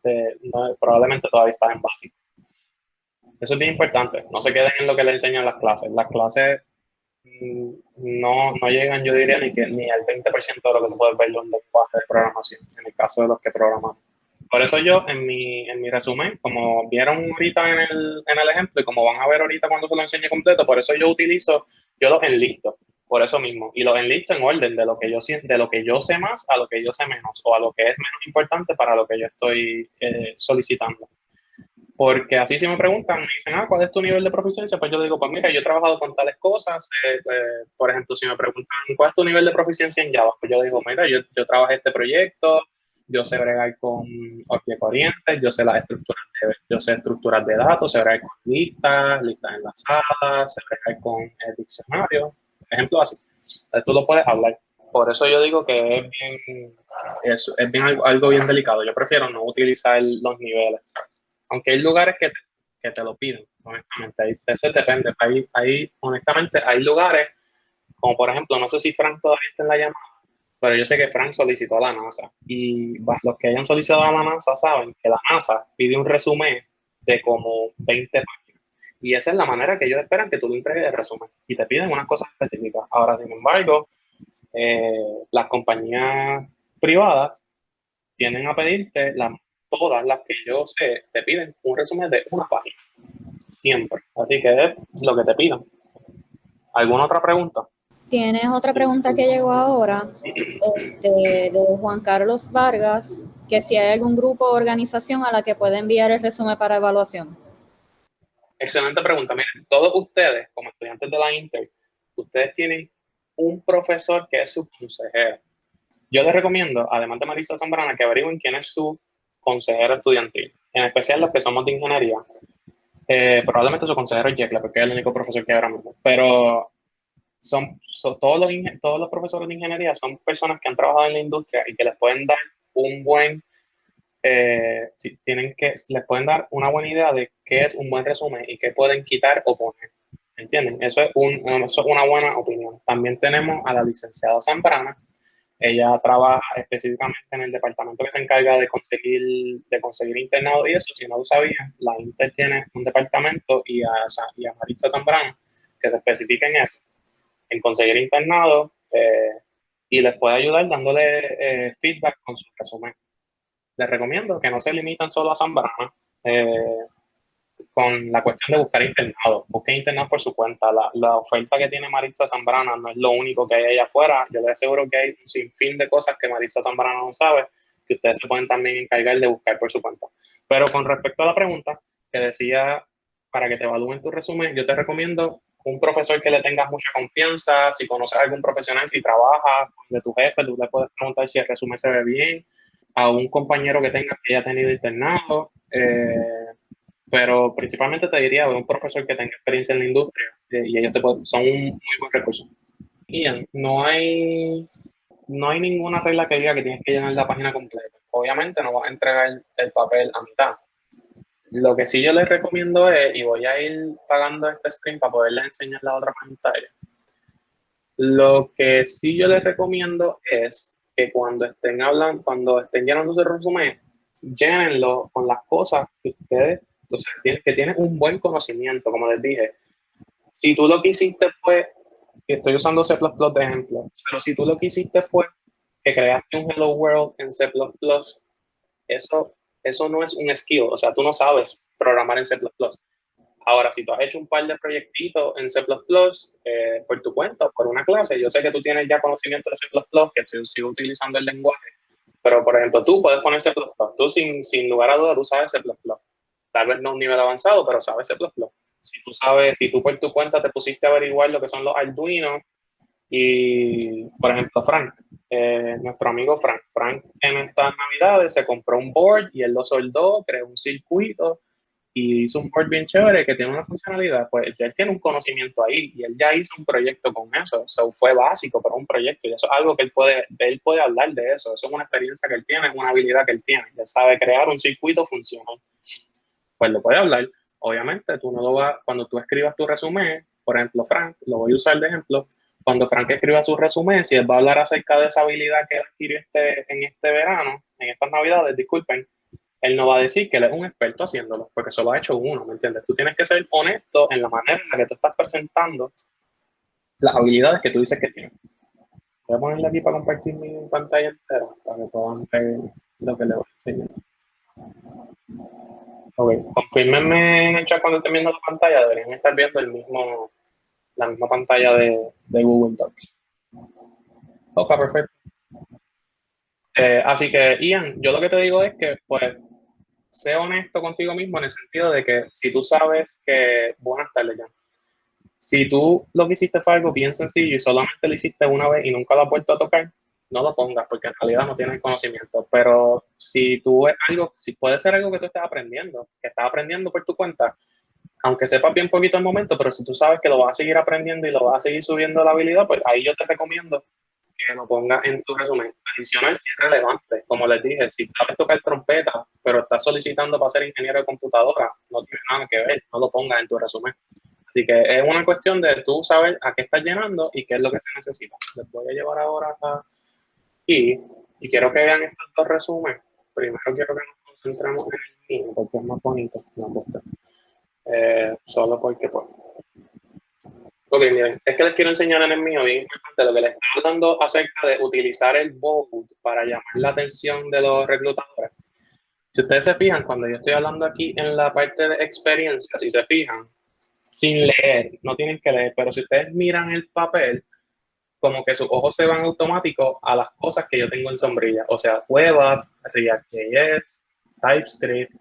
Speaker 1: probablemente todavía estás en básico. Eso es bien importante. No se queden en lo que les enseñan las clases. Las clases no llegan, yo diría, ni al 20% de lo que tú puedes ver en un lenguaje de programación, en el caso de los que programan. Por eso yo, en mi resumen, como vieron ahorita en el ejemplo y como van a ver ahorita cuando se lo enseñe completo, por eso yo los enlisto, por eso mismo, y los enlisto en orden de lo que yo sé más a lo que yo sé menos, o a lo que es menos importante para lo que yo estoy solicitando. Porque así si me preguntan, me dicen, ¿cuál es tu nivel de proficiencia? Pues yo digo, pues mira, yo he trabajado con tales cosas. Por ejemplo, si me preguntan, ¿cuál es tu nivel de proficiencia en Java? Pues yo digo, mira, yo trabajé este proyecto, yo sé bregar con Object Oriented, yo sé estructuras de datos, sé bregar con listas enlazadas, sé bregar con diccionarios, ejemplo así. Entonces, tú lo puedes hablar. Por eso yo digo que es bien algo bien delicado. Yo prefiero no utilizar los niveles. Aunque hay lugares que te lo piden, honestamente. Eso depende. Honestamente, hay lugares, como por ejemplo, no sé si Frank todavía está en la llamada, pero yo sé que Frank solicitó a la NASA. Y los que hayan solicitado a la NASA saben que la NASA pide un resumen de como 20 páginas. Y esa es la manera que ellos esperan que tú le entregues el resumen. Y te piden unas cosas específicas. Ahora, sin embargo, las compañías privadas tienden a pedirte, todas las que yo sé, te piden un resumen de una página. Siempre. Así que es lo que te pidan. ¿Alguna otra pregunta?
Speaker 2: Tienes otra pregunta que llegó ahora, de Juan Carlos Vargas, que si hay algún grupo o organización a la que puede enviar el resumen para evaluación.
Speaker 1: Excelente pregunta. Miren, todos ustedes, como estudiantes de la Inter, ustedes tienen un profesor que es su consejero. Yo les recomiendo, además de Marisa Zambrana, que averigüen quién es su consejero estudiantil, en especial los que somos de ingeniería. Probablemente su consejero es Yecla, porque es el único profesor que hay ahora mismo. Pero todos los profesores de ingeniería son personas que han trabajado en la industria y que les pueden dar un buen, les pueden dar una buena idea de qué es un buen resumen y qué pueden quitar o poner. ¿Entienden? Eso es una buena opinión. También tenemos a la licenciada Zambrana. Ella trabaja específicamente en el departamento que se encarga de conseguir internado y eso. Si no lo sabías, la Inter tiene un departamento y a Maritza Zambrano que se especifica en eso, en conseguir internado, y les puede ayudar dándole feedback con su resumen. Les recomiendo que no se limitan solo a Zambrana con la cuestión de buscar internado. Busquen internado por su cuenta. La oferta que tiene Maritza Zambrana no es lo único que hay allá afuera. Yo les aseguro que hay un sinfín de cosas que Maritza Zambrana no sabe, que ustedes se pueden también encargar de buscar por su cuenta. Pero con respecto a la pregunta que decía, para que te evalúen tu resumen, yo te recomiendo un profesor que le tengas mucha confianza. Si conoces a algún profesional, si trabajas de tu jefe, tú le puedes preguntar si el resumen se ve bien. A un compañero que tengas que haya tenido internado. Pero principalmente te diría un profesor que tenga experiencia en la industria, y ellos son un muy buen recurso. Ian, no hay ninguna regla que diga que tienes que llenar la página completa. Obviamente no vas a entregar el papel a mitad. Lo que sí yo les recomiendo es, y voy a ir pagando este screen para poderles enseñar la otra pantalla. Lo que sí yo les recomiendo es que cuando estén llenando su resumen, llénenlo con las cosas que ustedes, entonces, que tienen un buen conocimiento, como les dije. Si tú lo que hiciste fue, y estoy usando C++ de ejemplo, pero si tú lo que hiciste fue que creaste un Hello World en C++, eso no es un skill, o sea, tú no sabes programar en C++. Ahora, si tú has hecho un par de proyectitos en C++, por tu cuenta, por una clase, yo sé que tú tienes ya conocimiento de C++, que tú sigo utilizando el lenguaje, pero por ejemplo, tú puedes poner C++, tú sin lugar a dudas, tú sabes C++. Tal vez no a un nivel avanzado, pero sabes C++. Si tú por tu cuenta te pusiste a averiguar lo que son los Arduino, y por ejemplo, nuestro amigo Frank en estas navidades se compró un board y él lo soldó, creó un circuito y hizo un board bien chévere que tiene una funcionalidad. Pues ya él tiene un conocimiento ahí y él ya hizo un proyecto con eso. Eso fue básico, pero un proyecto, y eso es algo que él puede hablar de eso. Eso es una experiencia que él tiene, es una habilidad que él tiene. Él sabe crear un circuito funcional. Pues lo puede hablar. Obviamente, tú no lo vas, cuando tú escribas tu resumen, por ejemplo, Frank, lo voy a usar de ejemplo, cuando Frank escriba su resumen, si él va a hablar acerca de esa habilidad que él adquirió en este verano, en estas navidades, disculpen, él no va a decir que él es un experto haciéndolo, porque eso lo ha hecho uno, ¿me entiendes? Tú tienes que ser honesto en la manera en la que tú estás presentando las habilidades que tú dices que tienes. Voy a ponerle aquí para compartir mi pantalla entera, para que puedan ver lo que les voy a enseñar. Ok, confírmenme en el chat cuando estén viendo la pantalla, deberían estar viendo la misma pantalla de Google Docs. Ok, perfecto. Así que, Ian, yo lo que te digo es que, pues, sé honesto contigo mismo en el sentido de que si tú sabes que, buenas tardes ya, si tú lo que hiciste fue algo bien sencillo y solamente lo hiciste una vez y nunca lo has vuelto a tocar, no lo pongas porque en realidad no tienes conocimiento. Pero si puede ser algo que tú estés aprendiendo, que estás aprendiendo por tu cuenta, aunque sepas bien poquito el momento, pero si tú sabes que lo vas a seguir aprendiendo y lo vas a seguir subiendo la habilidad, pues ahí yo te recomiendo que lo pongas en tu resumen. Adicional, si es relevante, como les dije, si sabes tocar trompeta, pero estás solicitando para ser ingeniero de computadora, no tiene nada que ver, no lo pongas en tu resumen. Así que es una cuestión de tú saber a qué estás llenando y qué es lo que se necesita. Les voy a llevar ahora aquí y quiero que vean estos dos resúmenes. Primero quiero que nos concentremos en el mío, porque es más bonito. solo porque pues. Ok, miren, es que les quiero enseñar en el mío, bien importante, lo que les estaba hablando acerca de utilizar el bold para llamar la atención de los reclutadores. Si ustedes se fijan, cuando yo estoy hablando aquí en la parte de experiencia, si se fijan, sin leer, no tienen que leer, pero si ustedes miran el papel, como que sus ojos se van automáticos a las cosas que yo tengo en sombrilla, o sea, Web App, React.js, TypeScript,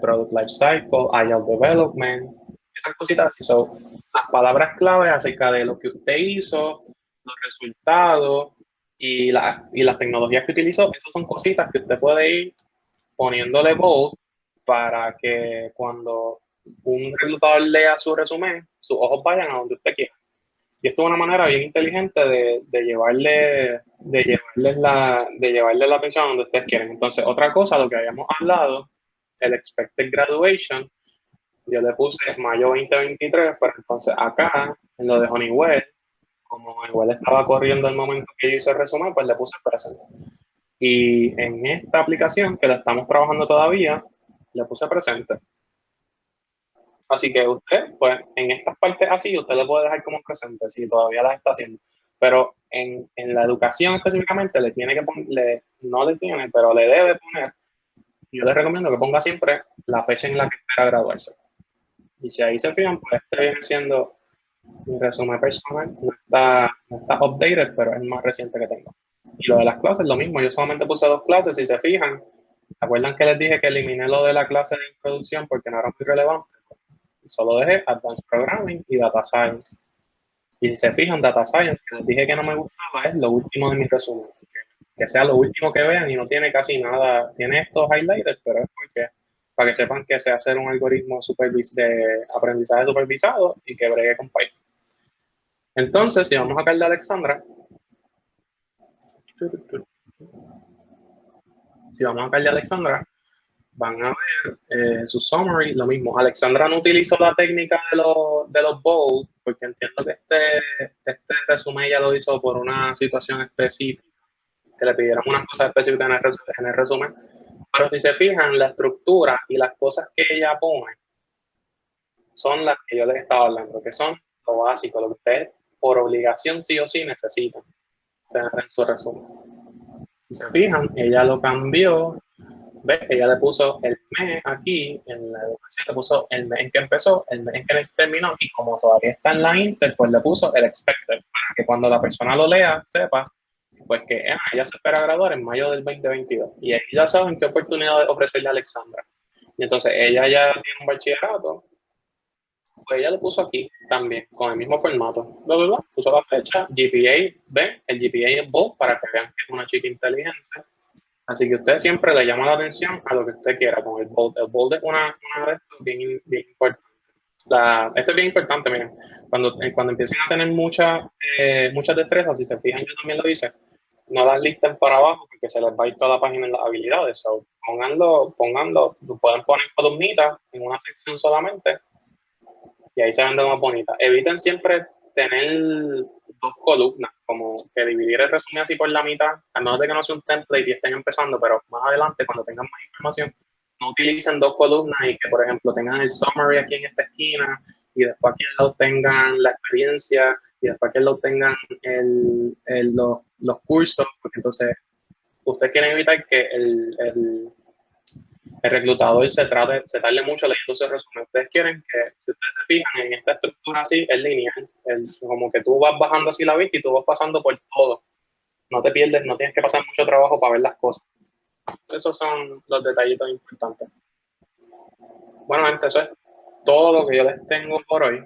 Speaker 1: Product Lifecycle, Agile Development, esas cositas así. Son las palabras claves acerca de lo que usted hizo, los resultados y las tecnologías que utilizó. Esas son cositas que usted puede ir poniéndole bold para que cuando un reclutador lea su resumen, sus ojos vayan a donde usted quiera. Y esto es una manera bien inteligente de llevarle la atención a donde ustedes quieren. Entonces, otra cosa, lo que habíamos hablado, el expected graduation, yo le puse mayo 2023, pero entonces acá, en lo de Honeywell, como Honeywell estaba corriendo el momento que yo hice el resumen, pues le puse presente. Y en esta aplicación, que la estamos trabajando todavía, le puse presente. Así que usted, pues, en estas partes así, usted le puede dejar como presente si todavía las está haciendo. Pero en la educación específicamente, le tiene que poner, no le tiene, pero le debe poner, yo le recomiendo que ponga siempre la fecha en la que espera graduarse. Y si ahí se fijan, pues este viene siendo mi resumen personal, no está updated, pero es el más reciente que tengo. Y lo de las clases, lo mismo, yo solamente puse 2 clases, si se fijan, ¿se acuerdan que les dije que eliminé lo de la clase de introducción porque no era muy relevante? Solo dejé Advanced Programming y Data Science. Y si se fijan, Data Science, que les dije que no me gustaba, es lo último de mi resumen. Que sea lo último que vean y no tiene casi nada, tiene estos highlighters, pero es porque, para que sepan que sé hacer un algoritmo de aprendizaje supervisado y que bregue con Python. Entonces, si vamos acá al de Alexandra, van a ver su summary, lo mismo. Alexandra no utilizó la técnica de los bold, porque entiendo que este resumen ya lo hizo por una situación específica, que le pidieron unas cosas específicas en el resumen. Pero si se fijan, la estructura y las cosas que ella pone son las que yo les estaba hablando, que son lo básico, lo que ustedes por obligación sí o sí necesitan tener en su resumen. Si se fijan, ella lo cambió. ¿Ves? Ella le puso el mes aquí, en la educación, le puso el mes en que empezó, el mes en que terminó, y como todavía está en la Inter, pues le puso el expected, para que cuando la persona lo lea, sepa, pues que ella se espera graduar en mayo del 2022. Y ahí ya saben qué oportunidad ofrecerle a Alexandra. Y entonces ella ya tiene un bachillerato, pues ella le puso aquí también, con el mismo formato. Puso la fecha, GPA, ven, el GPA es bold, para que vean que es una chica inteligente. Así que usted siempre le llama la atención a lo que usted quiera con el bold. El bold es una de estos bien, bien importante. Esto es bien importante, miren. Cuando empiecen a tener muchas destrezas, si se fijan, yo también lo hice, no las listen para abajo porque se les va a ir toda la página en las habilidades. So, pónganlo, pueden poner columnitas en una sección solamente y ahí se ven de más bonitas. Eviten siempre tener 2 columnas, como que dividir el resumen así por la mitad, a menos de que no sea un template y estén empezando, pero más adelante, cuando tengan más información, no utilicen 2 columnas y que, por ejemplo, tengan el summary aquí en esta esquina y después aquí al lado tengan la experiencia y después aquí al lado tengan los cursos, porque entonces ustedes quieren evitar que el reclutador se tarde mucho leyendo ese resumen. Ustedes quieren que, si ustedes se fijan en esta estructura así, es lineal, como que tú vas bajando así la vista y tú vas pasando por todo. No te pierdes, no tienes que pasar mucho trabajo para ver las cosas. Esos son los detallitos importantes. Bueno, gente, eso es todo lo que yo les tengo por hoy.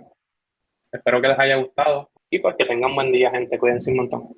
Speaker 1: Espero que les haya gustado y pues que tengan buen día, gente. Cuídense un montón.